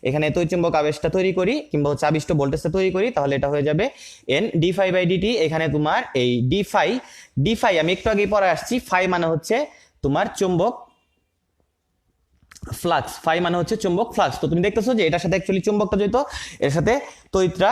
এখানে তড়িৎ চুম্বক আবেশটা তৈরি করি, কিংবা হচ্ছে আবিষ্ট ভোল্টেজটা তৈরি করি, তাহলে এটা হয়ে যাবে N D phi by DT. এখানে তোমার এই ডি ফাই আমি একটু আগেই পরে আসছি, ফাই মানে হচ্ছে তোমার চুম্বক ফ্লাক্স, ফাই মানে হচ্ছে চুম্বক ফ্লাক্স। তো তুমি দেখতেছো যে এটার সাথে অ্যাকচুয়ালি চুম্বকটা জড়িত, এর সাথে তড়িৎরা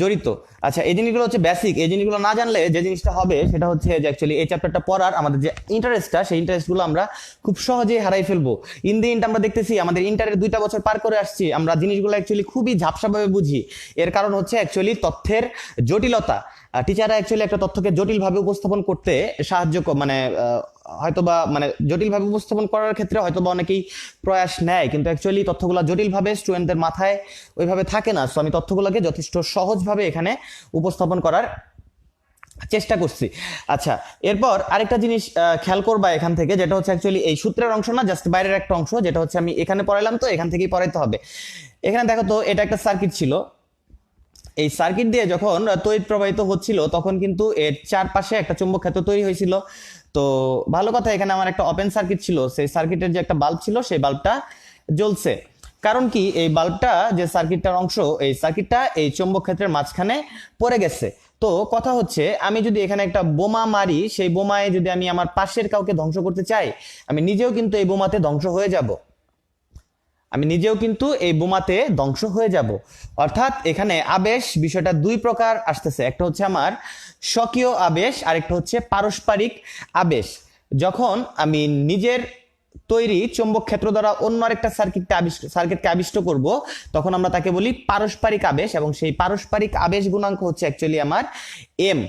জড়িত। আচ্ছা, এই জিনিসগুলো হচ্ছে বেসিক। এই জিনিসগুলো না জানলে যে জিনিসটা হবে সেটা হচ্ছে যে অ্যাকচুয়ালি এই চ্যাপ্টারটা পড়ার আমাদের যে ইন্টারেস্টটা, সেই ইন্টারেস্টগুলো আমরা খুব সহজেই হারাই ফেলবো। ইন দি এন্ড আমরা দেখতেছি আমাদের ইন্টারের 2টা বছর পার করে আসছি, আমরা জিনিসগুলো অ্যাকচুয়ালি খুবই ঝাপসাভাবে বুঝি। এর কারণ হচ্ছে অ্যাকচুয়ালি তথ্যের জটিলতা। টিচাররা অ্যাকচুয়ালি একটা তথ্যকে জটিলভাবে উপস্থাপন করতে সাহায্য মানে হয়তোবা মানে জটিলভাবে উপস্থাপন করার ক্ষেত্রে হয়তোবা অনেকেই প্রয়াস নেয়, কিন্তু অ্যাকচুয়ালি তথ্যগুলো জটিলভাবে স্টুডেন্টদের মাথায় ওইভাবে থাকে না। সো আমি তথ্যগুলোকে যথেষ্ট সহজভাবে এখানে উপস্থাপন করার চেষ্টা করছি। আচ্ছা, এরপর আরেকটা জিনিস খেয়াল করবা এখান থেকে, যেটা হচ্ছে অ্যাকচুয়ালি এই সূত্রের অংশ না, জাস্ট বাইরের একটা অংশ, যেটা হচ্ছে আমি এখানে পড়াইলাম, তো এখান থেকেই পড়াইতে হবে। এখানে দেখো তো, এটা একটা সার্কিট ছিল, এই সার্কিট দিয়ে যখন তড়িৎ প্রবাহিত হচ্ছিল তখন কিন্তু এর চারপাশে একটা চুম্বক ক্ষেত্র তৈরি হয়েছিল। তো ভালো কথা, এখানে আমার একটা ওপেন সার্কিট ছিল, সেই সার্কিটের যে একটা বাল্ব ছিল সেই বাল্বটা জ্বলছে। কারণ কি, এই বাল্বটা যে সার্কিটটার অংশ, এই সার্কিটটা এই চুম্বক ক্ষেত্রের মাঝখানে পড়ে গেছে। তো কথা হচ্ছে, আমি যদি এখানে একটা বোমা মারি, সেই বোমায় যদি আমি আমার পাশের কাউকে ধ্বংস করতে চাই, আমি নিজেও কিন্তু এই বোমাতে ধ্বংস হয়ে যাব। অর্থাৎ এখানে আবেশ বিষয়টা দুই প্রকার আসতেছে, একটা হচ্ছে আমার স্বকীয় আবেশ, আরেকটা হচ্ছে পারস্পরিক আবেশ। যখন আমি নিজের তৈরি চৌম্বক ক্ষেত্র দ্বারা অন্য আরেকটা সার্কিটকে আবিষ্ট করব, তখন আমরা তাকে বলি পারস্পরিক আবেশ, এবং সেই পারস্পরিক আবেশ গুণাঙ্ক হচ্ছে অ্যাকচুয়ালি আমার এম।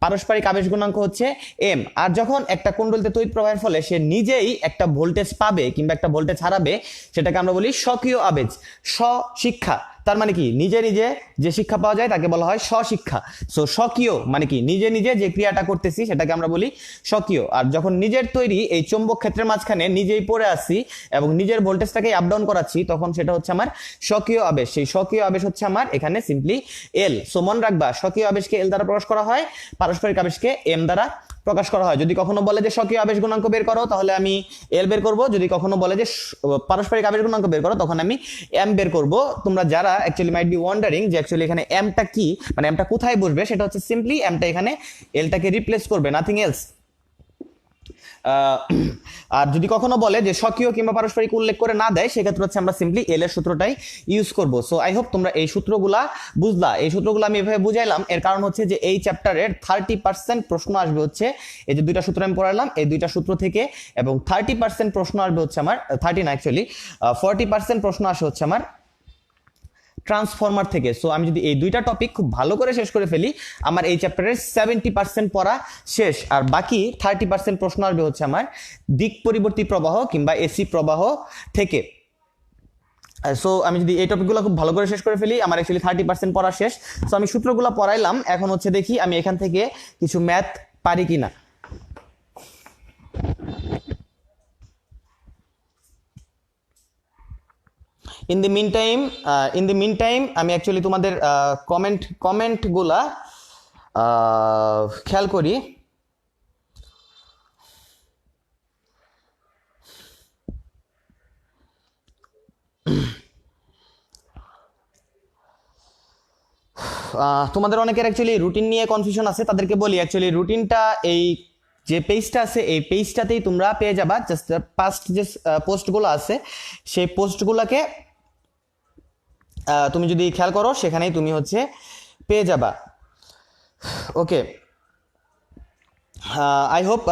পারস্পরিক আবেশ গুণাঙ্ক হচ্ছে এম। আর যখন একটা কুণ্ডলিতে তড়িৎ প্রবাহের ফলে সে নিজেই একটা ভোল্টেজ পাবে কিংবা একটা ভোল্টেজ হারাবে, সেটাকে আমরা বলি স্বকীয় আবেশ, স্বশিক্ষা। তার মানে কি, নিজে নিজে যে শিক্ষা পাওয়া যায় তাকে বলা হয় স্বশিক্ষা। সো স্বকীয় মানে কি, নিজে নিজে যে ক্রিয়াটা করতেছি সেটাকে আমরা বলি স্বকীয়। আর যখন নিজের তৈরি এই চৌম্বক ক্ষেত্রের মাঝখানে নিজেই পড়ে আসছি এবং নিজের ভোল্টেজটাকে আপ ডাউন করাচ্ছি, তখন সেটা হচ্ছে আমার স্বকীয় আবেশ। সেই স্বকীয় আবেশ হচ্ছে আমার এখানে সিম্পলি এল। সো মনে রাখবা, স্বকীয় আবেশকে এল দ্বারা প্রকাশ করা হয়, পারস্পরিক আবেশকে এম দ্বারা প্রকাশ করা হয়। যদি কখনো বলে যে স্বকীয় আবেশ গুণাঙ্ক বের করো, তাহলে আমি এল বের করব। যদি কখনো বলে যে পারস্পরিক আবেশ গুণাঙ্ক বের করো, তখন আমি এম বের করব। তোমরা যারা অ্যাকচুয়ালি মাইট বি ওয়ান্ডারিং যে অ্যাকচুয়ালি এখানে এমটা কি, মানে এমটা কোথায় বসবে, সেটা হচ্ছে সিম্পলি এমটা এখানে এলটাকে রিপ্লেস করবে, নাথিং এলস। আর যদি কখনো বলে যে স্বকীয় কিংবা পারস্পরিক উল্লেখ করে না দেয়, সেক্ষেত্রে হচ্ছে আমরা সিম্পলি এল এর সূত্রটাই ইউজ করব। সো আই হোপ তোমরা এই সূত্রগুলা বুঝলা। এই সূত্রগুলো আমি এভাবে বুঝাইলাম, এর কারণ হচ্ছে যে এই চ্যাপ্টারের 30% প্রশ্ন আসবে হচ্ছে এই যে দুইটা সূত্র আমি পড়ালাম, এই দুইটা সূত্র থেকে, এবং 30% প্রশ্ন আসবে হচ্ছে আমার 30 না অ্যাকচুয়ালি 40% প্রশ্ন আসে হচ্ছে আমার ট্রান্সফরমার থেকে। সো আমি যদি এই দুইটা টপিক খুব ভালো করে শেষ করে ফেলি, আমার এই চ্যাপ্টারের 70% পড়া শেষ। আর বাকি 30% প্রশ্ন আসবে হচ্ছে আমার দিক পরিবর্তী প্রবাহ কিংবা এসি প্রবাহ থেকে। সো আমি যদি এই টপিকগুলো খুব ভালো করে শেষ করে ফেলি, আমার অ্যাকচুয়ালি 30% পড়া শেষ। সো আমি সূত্রগুলো পড়াইলাম, এখন হচ্ছে দেখি আমি এখান থেকে কিছু ম্যাথ পারি কিনা। ইন দি মিন টাইম আমি অ্যাকচুয়ালি তোমাদের কমেন্টগুলা খেয়াল করি। তোমাদের অনেকের অ্যাকচুয়ালি রুটিন নিয়ে কনফিউশন আছে, তাদেরকে বলি অ্যাকচুয়ালি রুটিনটা এই যে পেজটা আছে এই পেজটাতেই তোমরা পেয়ে যাবা। জাস্ট পাস্ট যে পোস্টগুলো আছে সেই পোস্টগুলোকে তুমি যদি খেয়াল করো, সেখানেই তুমি হচ্ছে পেয়ে যাবা। ওকে, আই হোপ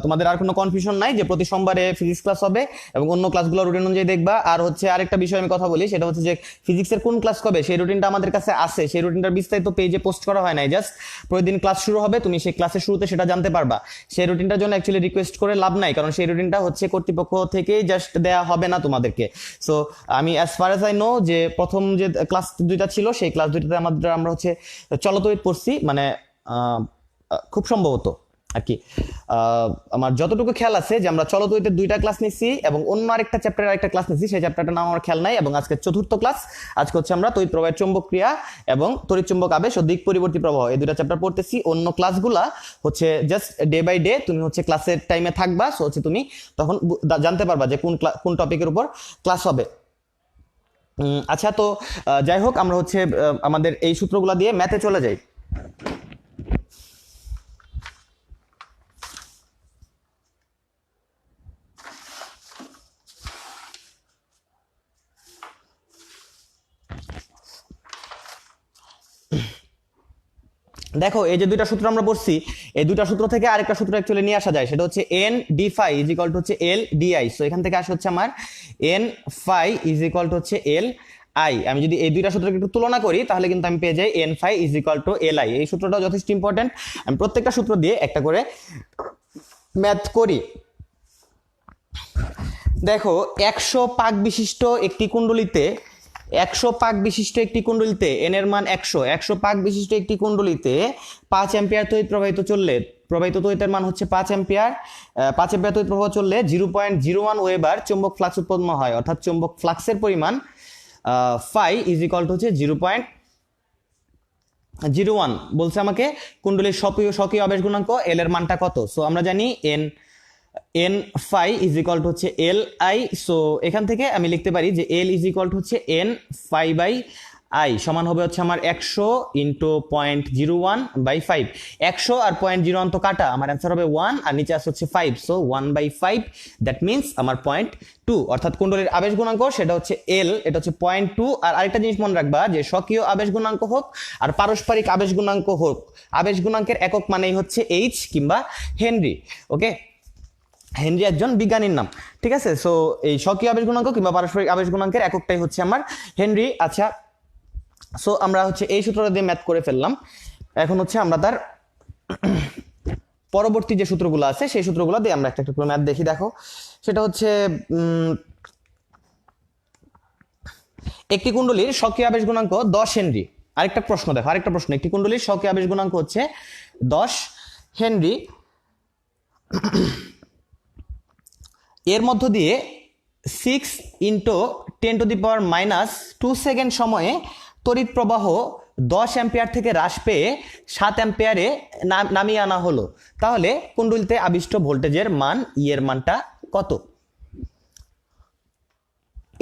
তোমাদের আর কোনো কনফিউশন নাই যে প্রতি সোমবারে ফিজিক্স ক্লাস হবে এবং অন্য ক্লাসগুলো রুটিন অনুযায়ী দেখবা। আর হচ্ছে আরেকটা বিষয় আমি কথা বলি, সেটা হচ্ছে যে ফিজিক্সের কোন ক্লাস কবে সেই রুটিনটা আমাদের কাছে আছে। সেই রুটিনটার বিস্তারিত পেজে পোস্ট করা হয় নাই, জাস্ট প্রতিদিন ক্লাস শুরু হবে, তুমি সেই ক্লাসের শুরুতে সেটা জানতে পারবা। সেই রুটিনটার জন্য অ্যাকচুয়ালি রিকোয়েস্ট করে লাভ নাই, কারণ সেই রুটিনটা হচ্ছে কর্তৃপক্ষ থেকেই জাস্ট দেয়া হবে না তোমাদেরকে। সো আমি as far age I know যে প্রথম যে ক্লাস দুইটা ছিল, সেই ক্লাস দুইটাতে আমরা হচ্ছে চলতরিৎ পড়ছি, মানে খুব সম্ভবত আর কি আমার যতটুকু খেয়াল আছে যে আমরা চলতরিতের দুইটা ক্লাস নিচ্ছি এবং অন্য আরেকটা চ্যাপ্টারের আরেকটা ক্লাস নিচ্ছি, সেই চ্যাপ্টারটার নাম আমার খেয়াল নাই। এবং আজকে চতুর্থ ক্লাস, আজকে হচ্ছে আমরা তড়িৎ প্রবাহের চৌম্বক ক্রিয়া এবং তড়িৎ চুম্বক আবেশ ও দিক পরিবর্তী প্রবাহ, এই দুইটা চ্যাপ্টার পড়তেছি। অন্য ক্লাসগুলা হচ্ছে জাস্ট ডে বাই ডে তুমি হচ্ছে ক্লাসের টাইমে থাকবা, সো হচ্ছে তুমি তখন জানতে পারবা যে কোন টপিকের উপর ক্লাস হবে। আচ্ছা, তো যাই হোক, আমরা হচ্ছে আমাদের এই সূত্রগুলা দিয়ে ম্যাথে চলে যাই। দেখো, এই যে দুইটা সূত্র আমরা পড়ছি, এই দুইটা সূত্র থেকে আরেকটা সূত্র অ্যাকচুয়ালি নিয়ে আসা যায়, সেটা হচ্ছে N D phi is equal to হচ্ছে এল ডিআই। সো এখান থেকে আসে হচ্ছে আমার N phi is equal to হচ্ছে এল আই। আমি যদি এই দুইটা সূত্রকে একটু তুলনা করি, তাহলে কিন্তু আমি পেয়ে যাই N phi is equal to L I. এই সূত্রটা যথেষ্ট ইম্পর্টেন্ট, আমি প্রত্যেকটা সূত্র দিয়ে একটা করে ম্যাথ করি। দেখো, 100 পাক বিশিষ্ট একটি কুণ্ডলিতে 100 পাক বিশিষ্ট একটি কুণ্ডলিতে এন এর মান 100 পাক বিশিষ্ট একটি কুণ্ডলিতে 5 অ্যাম্পিয়ার তড়িৎ প্রবাহিত তড়িতের মান হচ্ছে 5 অ্যাম্পিয়ার। 5 অ্যাম্পিয়ার তড়িৎ প্রবাহ চললে 0.01 ওয়েবার চৌম্বক ফ্লাক্স উৎপন্ন হয়। অর্থাৎ চৌম্বক ফ্লাক্সের পরিমাণ ফাই ইজ ইকুয়াল টু হচ্ছে 0.01 বলছে আমাকে কুণ্ডলীর স্বকীয় আবেশ গুণাঙ্ক এল এর মানটা কত। সো আমরা জানি N phi is equal to হচ্ছে এল আই। সো এখান থেকে আমি লিখতে পারি যে এল ইজ ইকুয়াল টু হচ্ছে এন ফাই বাই আই সমান হবে হচ্ছে আমার 100 ইন্টু 0.01/5। 100 আর 0.01 তো কাটা, আমার অ্যান্সার হবে 1 আর নিচে আসছে হচ্ছে 5। সো 1/5 দ্যাট মিনস আমার 0.2, অর্থাৎ কুণ্ডলীর আবেশ গুণাঙ্ক সেটা হচ্ছে এল, এটা হচ্ছে 0.2। আর আরেকটা জিনিস মনে রাখবা যে স্বকীয় আবেশ গুণাঙ্ক হোক আর পারস্পরিক আবেশ গুণাঙ্ক হোক, আবেশ গুণাঙ্কের একক মানেই হচ্ছে এইচ কিংবা হেনরি। ওকে, হেনরি একজন বিজ্ঞানীর নাম, ঠিক আছে। সো এই স্বকীয় আবেশ গুণাঙ্ক কিংবা পারস্পরিক আবেশ গুণাঙ্কের এককটাই হচ্ছে আমার হেনরি। আচ্ছা, সো আমরা হচ্ছে এই সূত্রটা দিয়ে ম্যাথ করে ফেললাম। এখন হচ্ছে আমরা তার পরবর্তী যে সূত্রগুলো আছে সেই সূত্রগুলো দিয়ে আমরা একটা একটা করে ম্যাথ দেখি। দেখো, সেটা হচ্ছে একটি কুণ্ডলীর স্বকীয় আবেশ গুণাঙ্ক 10 হেনরি। আরেকটা প্রশ্ন দেখো, আরেকটা প্রশ্ন, একটি কুণ্ডলীর স্বকীয় আবেশ গুণাঙ্ক হচ্ছে 10 হেনরি, এর মধ্য দিয়ে 6 ইন্টু 10⁻² সেকেন্ড সময়ে তড়িৎ প্রবাহ 10 অ্যাম্পিয়ার থেকে হ্রাস পেয়ে 7 অ্যাম্পিয়ারে নামিয়ে আনা হলো, তাহলে কুণ্ডলীতে আবিষ্ট ভোল্টেজের মান ই এর মানটা কত?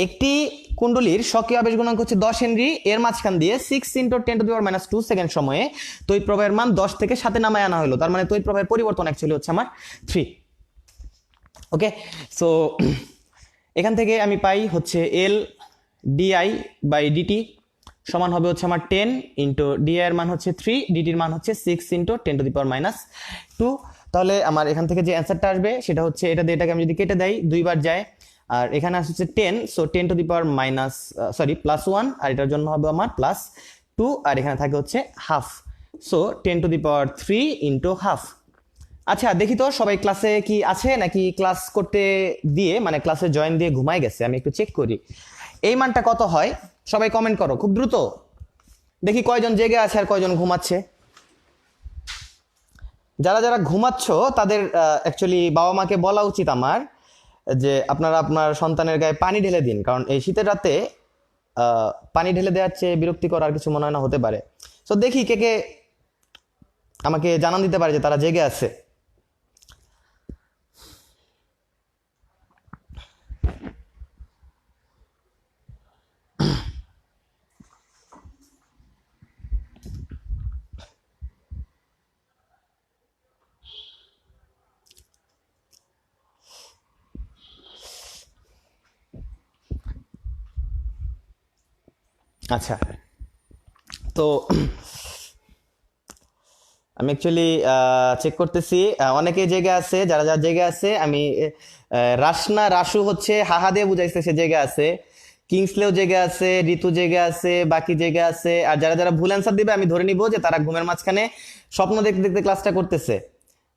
একটি কুণ্ডলীর স্বকীয় আবেশ গুণাঙ্ক হচ্ছে 10 হেনরি, এর মাঝখান দিয়ে 6 ইন্টু 10⁻² সেকেন্ড সময়ে তড়িৎ প্রবাহের মান 10 থেকে 7-এ নামায় আনা হলো, তার মানে তড়িৎ প্রবাহের পরিবর্তন অ্যাকচুয়ালি হচ্ছে আমার 3। ওকে, সো এখান থেকে আমি পাই হচ্ছে এল ডিআই বাই ডিটি সমান হবে হচ্ছে আমার 10 ইন্টু ডিআই এর মান হচ্ছে 3, ডিটির মান হচ্ছে 6 ইন্টু 10⁻²। তাহলে আমার এখান থেকে যে অ্যান্সারটা আসবে সেটা হচ্ছে এটা দিয়ে এটাকে আমি যদি কেটে দেই 2 বার যায়, আর এখানে আসছে 10, সো 10⁻1 আর এটার জন্য হবে আমার +2, আর এখানে থাকে হচ্ছে হাফ, সো 10⁻³ ইন্টু হাফ। আচ্ছা, দেখি তো সবাই ক্লাসে কি আছে নাকি ক্লাস করতে দিয়ে মানে ক্লাসে জয়েন দিয়ে ঘুমায় গেছে, আমি একটু চেক করি এই মানটা কত হয়। সবাই কমেন্ট করো খুব দ্রুত, দেখি কয়জন জেগে আছে আর কয়জন ঘুমাচ্ছে। যারা যারা ঘুমাচ্ছ তাদের অ্যাকচুয়ালি বাবা মাকে বলা উচিত আমার যে আপনারা আপনার সন্তানের গায়ে পানি ঢেলে দিন, কারণ এই শীতের রাতে পানি ঢেলে দেওয়ার চেয়ে বিরক্তিকর আর কিছু মনে হয় না হতে পারে। তো দেখি কে কে আমাকে জানান দিতে পারে যে তারা জেগে আছে। আচ্ছা, তো আমি অ্যাকচুয়ালি চেক করতেছি অনেকে জেগে আছে। যারা যারা জেগে আছে, আমি রাসনা রাসু হচ্ছে হাহা দিয়ে বুঝাইছে সে জেগে আছে, কিংসলেও জেগে আছে, ঋতু জেগে আছে, বাকি জেগে আছে। আর যারা যারা ভুল অ্যান্সার দিবে আমি ধরে নিব যে তারা ঘুমের মাঝখানে স্বপ্ন দেখতে দেখতে ক্লাসটা করতেছে।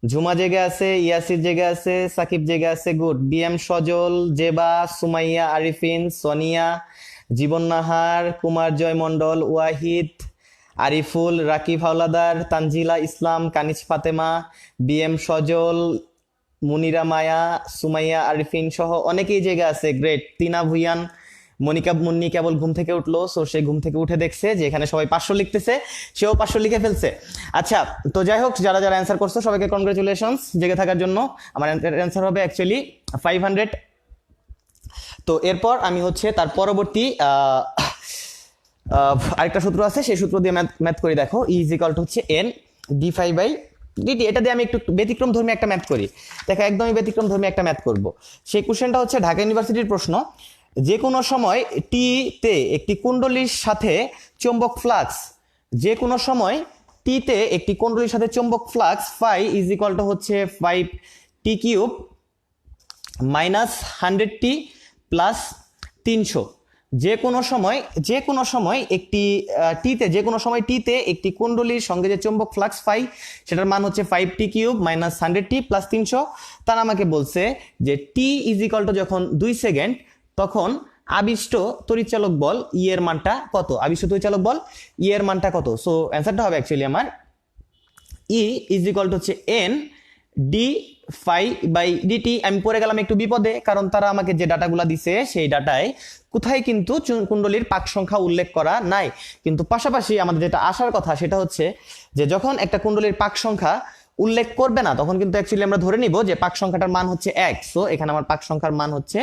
ঝুমা জেগে আছে, ইয়াসির জেগে আছে, সাকিব জেগে আছে, গুড। বিএম সজল, জেবা, সুমাইয়া, আরিফিন, সোনিয়া, জীবন নাহার, কুমার জয় মন্ডল, ওয়াহিদ, আরিফুল, রাকিব হাওলাদার, তানজিলা ইসলাম, কানিজ ফাতেমা, বিএম সজল, মুনিরা মায়া, সুমাইয়া, আরিফিন সহ অনেকেই জেগে আছে। গ্রেট। তিনা ভুইয়ান, মনিকা মুন্নি কেবল ঘুম থেকে উঠলো, সো সে ঘুম থেকে উঠে দেখছে যে এখানে সবাই 500 লিখতেছে, সেও 500 লিখে ফেলছে। আচ্ছা, তো যাই হোক, যারা যারা অ্যান্সার করছো সবাইকে কনগ্রাচুলেশনস জেগে থাকার জন্য। আমার অ্যান্সার হবে অ্যাকচুয়ালি 500। তো এরপর আমি হচ্ছে তার পরবর্তী আরেকটা সূত্র আছে, সেই সূত্র দিয়ে ম্যাথ করি। দেখো, ই ইজ ইকুয়াল টু হচ্ছে N D phi by DT. এটা দিয়ে আমি একটু ব্যতিক্রম ধর্মী একটা ম্যাথ করি। দেখো, একদমই ব্যতিক্রম ধর্মী একটা ম্যাথ করব। সেই কোশ্চেনটা হচ্ছে ঢাকা ইউনিভার্সিটির প্রশ্ন। যে কোনো সময় টি তে একটি কুণ্ডলীর সাথে চৌম্বক ফ্লাক্স, যে কোনো সময় টি তে একটি কুণ্ডলীর সাথে চৌম্বক flux phi is equal to হচ্ছে 5t³ -100t প্লাস 300। যে কোনো সময় একটি টিতে একটি কুণ্ডলীর সঙ্গে যে চৌম্বক ফ্লাক্স ফাই সেটার মান হচ্ছে 5t³ -100t প্লাস 300। তারা আমাকে বলছে যে টি ইজ ইকুয়াল টু যখন 2 সেকেন্ড, তখন আবিষ্ট তড়িৎচালক বল ই এর মানটা কত? আবিষ্ট তড়িৎচালক বল ই এর মানটা কত? সো অ্যান্সারটা হবে অ্যাকচুয়ালি আমার ই ইজ ইকুয়াল টু হচ্ছে N D phi by DT. আমি পড়ে গেলাম একটু বিপদে, কারণ তারা আমাকে যে ডাটাগুলো দিছে সেই ডাটায় কোথায় কিন্তু কুণ্ডলীর পাক সংখ্যা উল্লেখ করা নাই। কিন্তু পাশাপাশি আমাদের যেটা আসার কথা সেটা হচ্ছে যে যখন একটা কুণ্ডলীর পাক সংখ্যা উল্লেখ করবে না তখন কিন্তু অ্যাকচুয়ালি আমরা ধরে নিব যে পাক সংখ্যাটার মান হচ্ছে 1। সো এখানে আমার পাক সংখ্যার মান হচ্ছে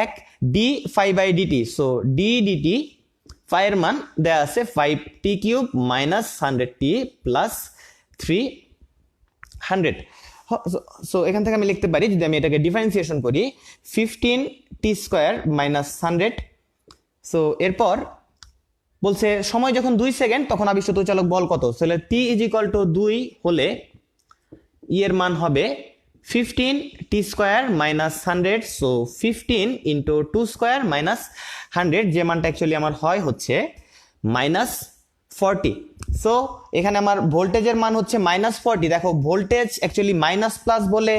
1 D phi by D T. So D D T ফাইয়ের মান দেয়া আছে 5t cube minus 100t plus 300। So এখান থেকে আমি লিখতে পারি, যদি আমি এটাকে ডিফারেন্সিয়েশন করি, 15t স্কোয়ার মাইনাস 100। সো এরপর বলছে সময় যখন 2 সেকেন্ড তখন আবিষ্ট তড়িৎচালক বল কত। তাহলে t ইজ ইকুয়াল টু 2 হলে এর মান হবে 15t square minus 100। So 15 into 2 square minus 100, যে মানটা অ্যাকচুয়ালি আমার হয় হচ্ছে মাইনাস 40। সো এখানে আমার ভোল্টেজের মান হচ্ছে মাইনাস 40। দেখো ভোল্টেজ অ্যাকচুয়ালি মাইনাস প্লাস বলে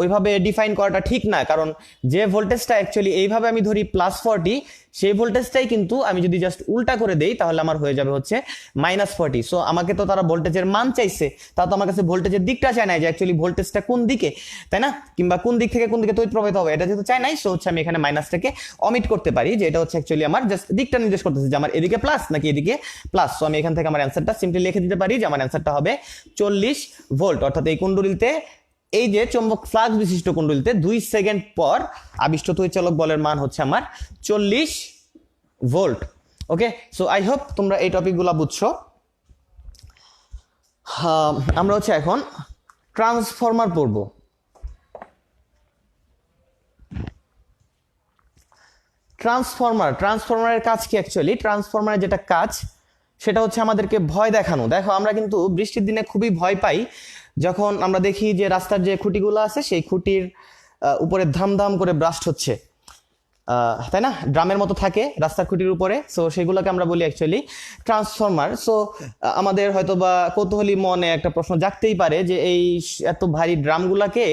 ওইভাবে ডিফাইন করাটা ঠিক না, কারণ যে ভোল্টেজটা অ্যাকচুয়ালি এইভাবে আমি ধরি প্লাস 40, সেই ভোল্টেজটাই কিন্তু আমি যদি জাস্ট উল্টা করে দেই তাহলে আমার হয়ে যাবে হচ্ছে মাইনাস 40। সো আমাকে তো তারা ভোল্টেজের মান চাইছে, তা তো আমার কাছে ভোল্টেজের দিকটা চায় নাই যে অ্যাকচুয়ালি ভোল্টেজটা কোন দিকে, তাই না, কিংবা কোন দিক থেকে কোন দিকে তড়িৎ প্রবাহিত হবে, এটা যেহেতু চাই নাই সো হচ্ছে আমি এখানে মাইনাসটাকে অমিট করতে পারি, যে এটা হচ্ছে অ্যাকচুয়ালি আমার জাস্ট দিকটা নির্দেশ করতেছে যে আমার এদিকে প্লাস নাকি এদিকে প্লাস। সো আমি এখান থেকে আমার অ্যান্সারটা সিম্পলি লিখে দিতে পারি যে আমার অ্যান্সারটা হবে 40 ভোল্ট। অর্থাৎ এই কুণ্ডলীতে, এই যে চৌম্বক ফ্লাক্স বিশিষ্ট কুণ্ডলীতে 2 সেকেন্ড পর আবিষ্ট তড়িৎচালক বলের মান হচ্ছে আমার 40 volt. Okay, so I hope তোমরা এই টপিকগুলো বুঝছো। আমরা হচ্ছে এখন ট্রান্সফরমার পড়ব। ট্রান্সফরমারের কাজ কি অ্যাকচুয়ালি? ট্রান্সফরমারের যেটা কাজ সেটা হচ্ছে আমাদেরকে ভয় দেখানো। দেখো আমরা কিন্তু বৃষ্টির দিনে খুবই ভয় পাই যখন আমরা দেখি যে রাস্তার যে খুঁটিগুলো আছে সেই খুঁটির উপরে ধাম করে ব্রাস্ট হচ্ছে, তাই না, ড্রামের মতো থাকে রাস্তার খুঁটির উপরে। সো সেগুলোকে আমরা বলি অ্যাকচুয়ালি ট্রান্সফরমার। সো আমাদের হয়তো বা কৌতূহলী মনে একটা প্রশ্ন জাগতেই পারে যে এই এত ভারী ড্রামগুলাকে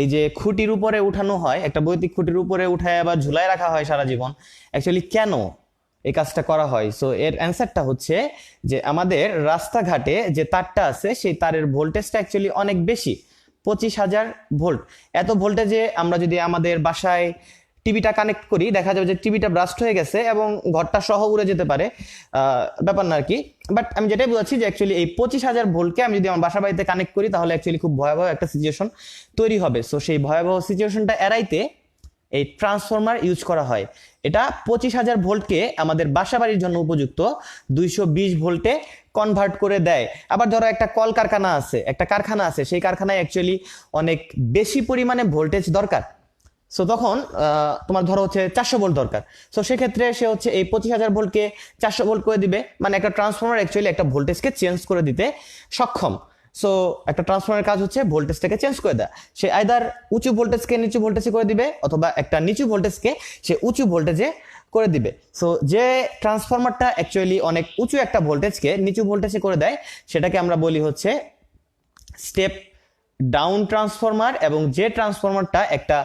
এই যে খুঁটির উপরে উঠানো হয়, একটা বৈদ্যুতিক খুঁটির উপরে উঠায় আবার ঝুলায় রাখা হয় সারা জীবন, অ্যাকচুয়ালি কেন এই কাজটা করা হয়? সো এর অ্যান্সারটা হচ্ছে যে আমাদের রাস্তাঘাটে যে তারটা আছে সেই তারের ভোল্টেজটা অ্যাকচুয়ালি অনেক বেশি, 25,000 ভোল্ট। এত ভোল্টেজে আমরা যদি আমাদের বাসায় টিভিটা কানেক্ট করি দেখা যাবে যে টিভিটা ব্রাস্ট হয়ে গেছে এবং ঘরটা সহ উড়ে যেতে পারে, ব্যাপার না আর কি। বাট আমি যেটাই বলছি যে অ্যাকচুয়ালি এই 25,000 ভোল্টকে আমি যদি আমার বাসা বাড়িতে কানেক্ট করি তাহলে অ্যাকচুয়ালি খুব ভয়াবহ একটা সিচুয়েশন তৈরি হবে। সো সেই ভয়াবহ সিচুয়েশনটা এড়াইতে এই ট্রান্সফরমার ইউজ করা হয়। এটা 25,000 ভোল্টকে আমাদের বাসা বাড়ির জন্য উপযুক্ত 220 ভোল্টে কনভার্ট করে দেয়। আবার ধরো একটা কারখানা আছে, সেই কারখানায় অ্যাকচুয়ালি অনেক বেশি পরিমাণে ভোল্টেজ দরকার। সো তখন তোমার ধরো হচ্ছে 400 ভোল্ট দরকার। সো সেক্ষেত্রে সে হচ্ছে এই 25,000 ভোল্টকে 400 ভোল্ট করে দিবে, মানে একটা ট্রান্সফরমার অ্যাকচুয়ালি একটা ভোল্টেজকে চেঞ্জ করে দিতে সক্ষম। সো একটা ট্রান্সফরমারের কাজ হচ্ছে ভোল্টেজটাকে চেঞ্জ করে দেয়। সে আইদার উঁচু ভোল্টেজকে নিচু ভোল্টেজে করে দিবে অথবা একটা নিচু ভোল্টেজকে সে উঁচু ভোল্টেজে করে দিবে। সো যে ট্রান্সফরমারটা অ্যাকচুয়ালি অনেক উঁচু একটা ভোল্টেজকে নিচু ভোল্টেজে করে দেয় সেটাকে আমরা বলি হচ্ছে স্টেপ ডাউন ট্রান্সফরমার। এবং যে ট্রান্সফরমারটা একটা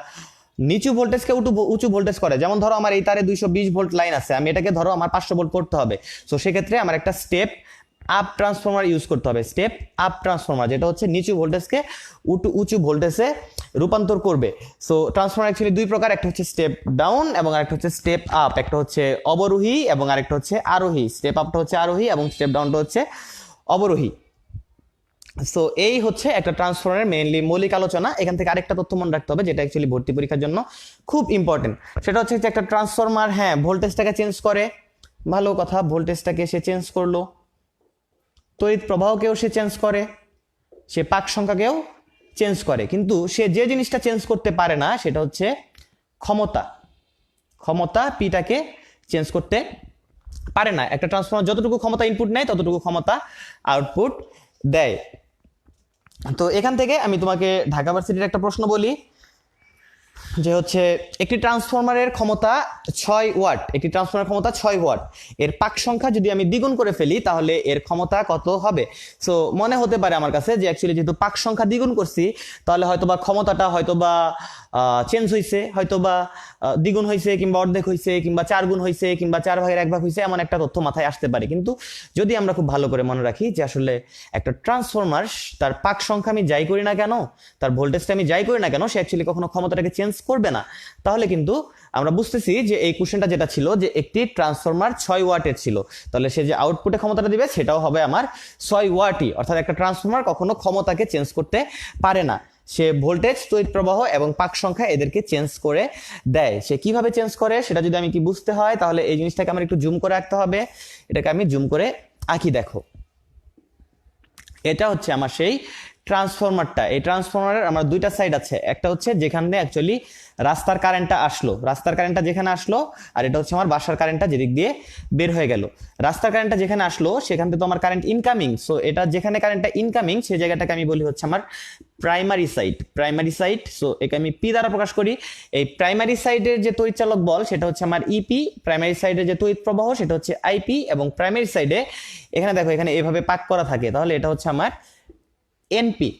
নিচু ভোল্টেজকে উঁচু ভোল্টেজ করে, যেমন ধরো আমার এই তারে 220 ভোল্ট লাইন আছে, আমি এটাকে ধরো আমার 500 ভোল্ট করতে হবে। সো সেক্ষেত্রে আমার একটা স্টেপ আপ ট্রান্সফরমার ইউজ করতে হবে, স্টেপ আপ ট্রান্সফরমার, যেটা হচ্ছে নিচু ভোল্টেজকে উঁচু ভোল্টেজে রূপান্তর করবে। সো ট্রান্সফরমার অ্যাকচুয়ালি দুই প্রকার, একটা হচ্ছে স্টেপ ডাউন এবং আরেকটা হচ্ছে স্টেপ আপ। একটা হচ্ছে অবরোহী এবং আরেকটা হচ্ছে আরোহী। স্টেপ আপটা হচ্ছে আরোহী এবং স্টেপ ডাউনটা হচ্ছে অবরোহী। সো এই হচ্ছে একটা ট্রান্সফরমারের মেইনলি মৌলিক আলোচনা। এখান থেকে আরেকটা তথ্য মনে রাখতে হবে যেটা অ্যাকচুয়ালি ভর্তি পরীক্ষার জন্য খুব ইম্পর্টেন্ট, সেটা হচ্ছে যে একটা ট্রান্সফরমার হ্যাঁ ভোল্টেজটাকে চেঞ্জ করে, ভালো কথা, ভোল্টেজটাকে সে চেঞ্জ করলো, তড়িৎ প্রবাহকেও সে চেঞ্জ করে, সে পাক সংখ্যাকেও চেঞ্জ করে, কিন্তু সে যে জিনিসটা চেঞ্জ করতে পারে না সেটা হচ্ছে ক্ষমতা পিটাকে চেঞ্জ করতে পারে না। একটা ট্রান্সফরমার যতটুকু ক্ষমতা ইনপুট নেয় ততটুকু ক্ষমতা আউটপুট দেয়। তো এখান থেকে আমি তোমাকে ঢাকা ভার্সিটির একটা প্রশ্ন বলি। যে হচ্ছে একটি ট্রান্সফরমারের ক্ষমতা 6 ওয়াট, একটি ট্রান্সফরমারের ক্ষমতা 6 ওয়াট, এর পাক সংখ্যা যদি আমি দ্বিগুণ করে ফেলি তাহলে এর ক্ষমতা কত হবে। সো মনে হতে পারে আমার কাছে যে অ্যাকচুয়ালি যেহেতু পাক সংখ্যা দ্বিগুণ করছি তাহলে হয়তোবা ক্ষমতাটা হয়তোবা চেঞ্জ হয়েছে, হয়তোবা দ্বিগুণ হয়েছে কিংবা অর্ধেক হয়েছে কিংবা 4 গুণ হয়েছে কিংবা 4 ভাগের 1 ভাগ হয়েছে, এমন একটা তথ্য মাথায় আসতে পারে। কিন্তু যদি আমরা খুব ভালো করে মনে রাখি যে আসলে একটা ট্রান্সফরমার তার পাক সংখ্যা আমি যাই করি না কেন, তার ভোল্টেজটা আমি যাই করি না কেন, সে অ্যাকচুয়ালি কখনো ক্ষমতাটাকে চেঞ্জ করবে না। তাহলে কিন্তু আমরা বুঝতেছি যে এই কোশ্চেনটা যেটা ছিল যে একটি ট্রান্সফরমার 6 ওয়াটের ছিল, তাহলে সে যে আউটপুটে ক্ষমতাটা দিবে সেটাও হবে আমার 6 ওয়াটই। অর্থাৎ একটা ট্রান্সফরমার কখনো ক্ষমতাকে চেঞ্জ করতে পারে না, সে ভোল্টেজ, তড়িৎ প্রবাহ এবং পাক সংখ্যা এদেরকে চেঞ্জ করে দেয়। সে কিভাবে চেঞ্জ করে সেটা যদি আমি কি বুঝতে হয় তাহলে এই জিনিসটাকে আমার একটু জুম করে আঁকতে হবে। এটাকে আমি জুম করে আঁকি, দেখো এটা হচ্ছে আমার সেই ট্রান্সফরমারটা। এই ট্রান্সফরমারের আমার দুইটা সাইড আছে, একটা হচ্ছে যেখানে অ্যাকচুয়ালি রাস্তার কারেন্টটা আসলো, রাস্তার কারেন্টটা যেখানে আসলো, আর এটা হচ্ছে আমার বাসার কারেন্টটা যেদিক দিয়ে বের হয়ে গেল। রাস্তার কারেন্টটা যেখানে আসলো সেখান থেকে তো আমার কারেন্ট ইনকামিং, সো এটা যেখানে কারেন্টটা ইনকামিং সেই জায়গাটাকে আমি বলি হচ্ছে আমার primary side, primary side. So একে আমি পি দ্বারা প্রকাশ করি। এই প্রাইমারি সাইডের যে তড়িৎচালক বল সেটা হচ্ছে আমার ইপি, প্রাইমারি সাইডের যে তড়িৎ প্রবাহ সেটা হচ্ছে আইপি, এবং প্রাইমারি সাইডে এখানে দেখো এখানে এভাবে পাক করা থাকে, তাহলে এটা হচ্ছে আমার এনপি,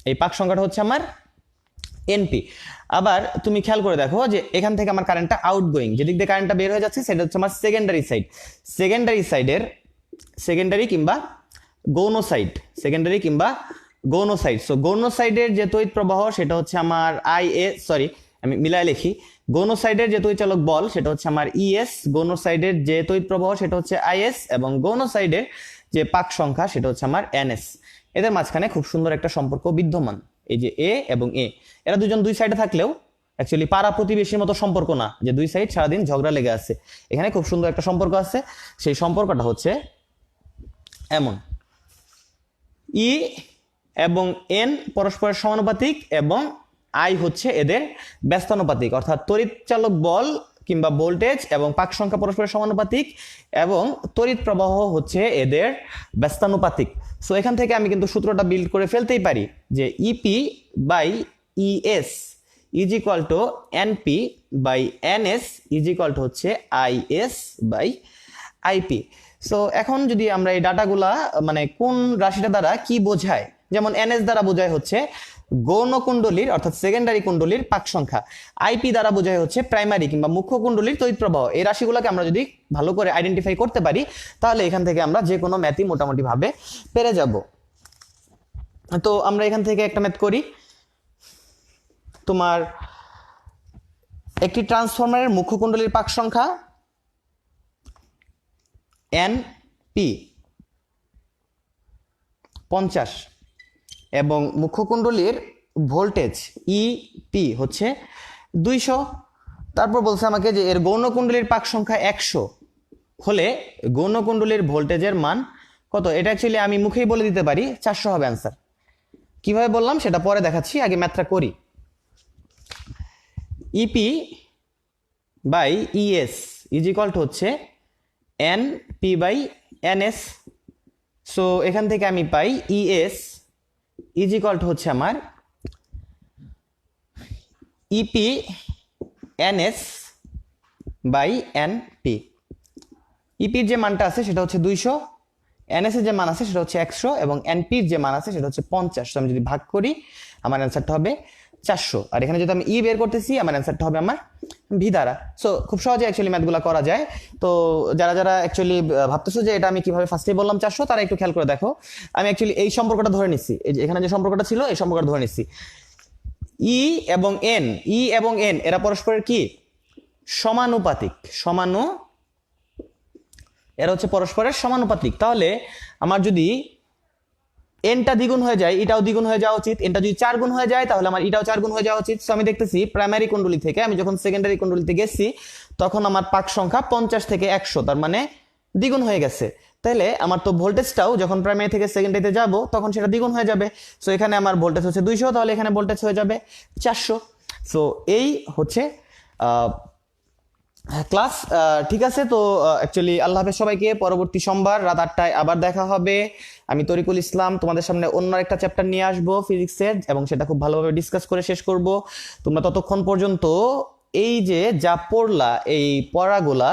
এই পাক সংখ্যাটা হচ্ছে আমার এনপি। আবার তুমি খেয়াল করে দেখো যে এখান থেকে আমার কারেন্টটা আউটগোয়িং, যেদিক দিয়ে কারেন্টটা বের হয়ে যাচ্ছে সেটা হচ্ছে আমার সেকেন্ডারি সাইড। সেকেন্ডারি সাইডের সেকেন্ডারি কিংবা গৌণ সাইড, সেকেন্ডারি কিংবা গৌণ সাইড। সো গৌণ সাইডের যে তড়িৎ প্রবাহ সেটা হচ্ছে আমার আমি মিলাই লিখি, গৌণ সাইডের যে তড়িৎচালক বল সেটা হচ্ছে আমার ইএস, গৌণ সাইডের যে তড়িৎ প্রবাহ সেটা হচ্ছে আইএস, এবং গৌণ সাইডের যে পাক সংখ্যা সেটা হচ্ছে আমার এনএস। এদের মাঝখানে খুব সুন্দর একটা সম্পর্ক বিদ্যমান, এই যে এ এবং এ, এরা দুজন দুই সাইডে থাকলেও অ্যাকচুয়ালি পাড়া প্রতিবেশীর মতো সম্পর্ক না যে দুই সাইড সারাদিন ঝগড়া লেগে আছে, এখানে খুব সুন্দর একটা সম্পর্ক আছে। সেই সম্পর্কটা হচ্ছে এমন, ই এবং এন পরস্পরের সমানুপাতিক এবং আই হচ্ছে এদের ব্যস্তানুপাতিক, অর্থাৎ তড়িৎচালক বল কিংবা ভোল্টেজ এবং পাক সংখ্যা পরস্পরের সমানুপাতিক এবং তড়িৎ প্রবাহ হচ্ছে এদের ব্যস্তানুপাতিক। সো এখান থেকে আমি কিন্তু সূত্রটা বিল্ড করে ফেলতেই পারি যে EP by ES is equal to NP by NS is equal to হচ্ছে আইএস বাই আইপি। সো এখন যদি আমরা এই ডাটাগুলা মানে কোন রাশিটা দ্বারা কি বোঝায়, যেমন এনএস দ্বারা বোঝায় হচ্ছে গৌণ কুণ্ডলীর অর্থাৎ সেকেন্ডারি কুণ্ডলীর পাক সংখ্যা, আইপি দ্বারা বোঝায় হচ্ছে প্রাইমারি কিংবা মুখ্য কুণ্ডলীর তড়িৎ প্রবাহ। এই রাশিগুলোকে আমরা যদি ভালো করে আইডেন্টিফাই করতে পারি তাহলে এখান থেকে আমরা যে কোনো ম্যাথই মোটামুটি ভাবে পেরে যাব। তো আমরা এখান থেকে একটা ম্যাথ করি, তোমার একটি ট্রান্সফরমারের মুখ্য কুণ্ডলীর পাক সংখ্যা এন পি 50 এবং মুখ্য কুণ্ডলীর ভোল্টেজ ই পি হচ্ছে 200। তারপর বলছে আমাকে যে এর গৌণ কুণ্ডলীর পাক সংখ্যা 100 হলে গৌণ কুণ্ডলীর ভোল্টেজের মান কত। এটা অ্যাকচুয়ালি আমি মুখেই বলে দিতে পারি, 400 হবে অ্যান্সার। কিভাবে বললাম সেটা পরে দেখাচ্ছি, আগে ম্যাথটা করি। E P by ES is equal to হচ্ছে N P by N S. So এখান থেকে আমি পাই ইএস ইজ ইকুয়াল টু হচ্ছে আমার ইপি এনএস বাই এনপি। ইপির যে মানটা আছে সেটা হচ্ছে 200, এনএস এর যে মান আছে সেটা হচ্ছে 100 এবং এনপির যে মান আছে সেটা হচ্ছে 50। আমি যদি ভাগ করি আমার অ্যান্সারটা হবে 400, আর এখানে যদি আমি ই বের করতেছি আমার অ্যান্সারটা হবে আমার ভি দ্বারা। সো খুব সহজে অ্যাকচুয়ালি ম্যাথগুলো করা যায়। তো যারা যারা অ্যাকচুয়ালি ভাবতেছো যে এটা আমি কিভাবে ফার্স্টে বললাম 400, তারা একটু খেয়াল করে দেখো, আমি অ্যাকচুয়ালি এই সম্পর্কটা ধরে নিচ্ছি, এই যে এখানে যে সম্পর্কটা ছিল এই সম্পর্কটা ধরে নিচ্ছি। ই এবং এন এরা পরস্পরের কি সমানুপাতিক, এরা হচ্ছে পরস্পরের সমানুপাতিক। তাহলে আমার যদি এনটা দ্বিগুণ হয়ে যায় এটাও দ্বিগুণ হয়ে যাওয়া উচিত, এনটা যদি 4 গুণ হয়ে যায় তাহলে আমার এটাও 4 গুণ হয়ে যাওয়া উচিত। সো আমি দেখতেছি প্রাইমারি কুণ্ডলী থেকে আমি যখন সেকেন্ডারি কুণ্ডলীতে গেছি তখন আমার পাক সংখ্যা 50 থেকে 100, তার মানে দ্বিগুণ হয়ে গেছে। তাহলে আমার তো ভোল্টেজটাও যখন প্রাইমারি থেকে সেকেন্ডারিতে যাব তখন সেটা দ্বিগুণ হয়ে যাবে। সো এখানে আমার ভোল্টেজ হচ্ছে 200, তাহলে এখানে ভোল্টেজ হয়ে যাবে 400। সো এই হচ্ছে ক্লাস ঠিক আছে। তো অ্যাকচুয়ালি আল্লাহ হাফেজ সবাইকে। পরবর্তী সোমবার রাত 8টায় আবার দেখা হবে। আমি তরিকুল ইসলাম তোমাদের সামনে অন্য একটা চ্যাপ্টার নিয়ে আসবো ফিজিক্সের, এবং সেটা খুব ভালোভাবে ডিসকাস করে শেষ করব। তোমরা ততক্ষণ পর্যন্ত এই যে যা পড়লা এই পড়াগুলা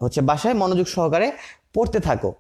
হচ্ছে বাসায় মনোযোগ সহকারে পড়তে থাকো।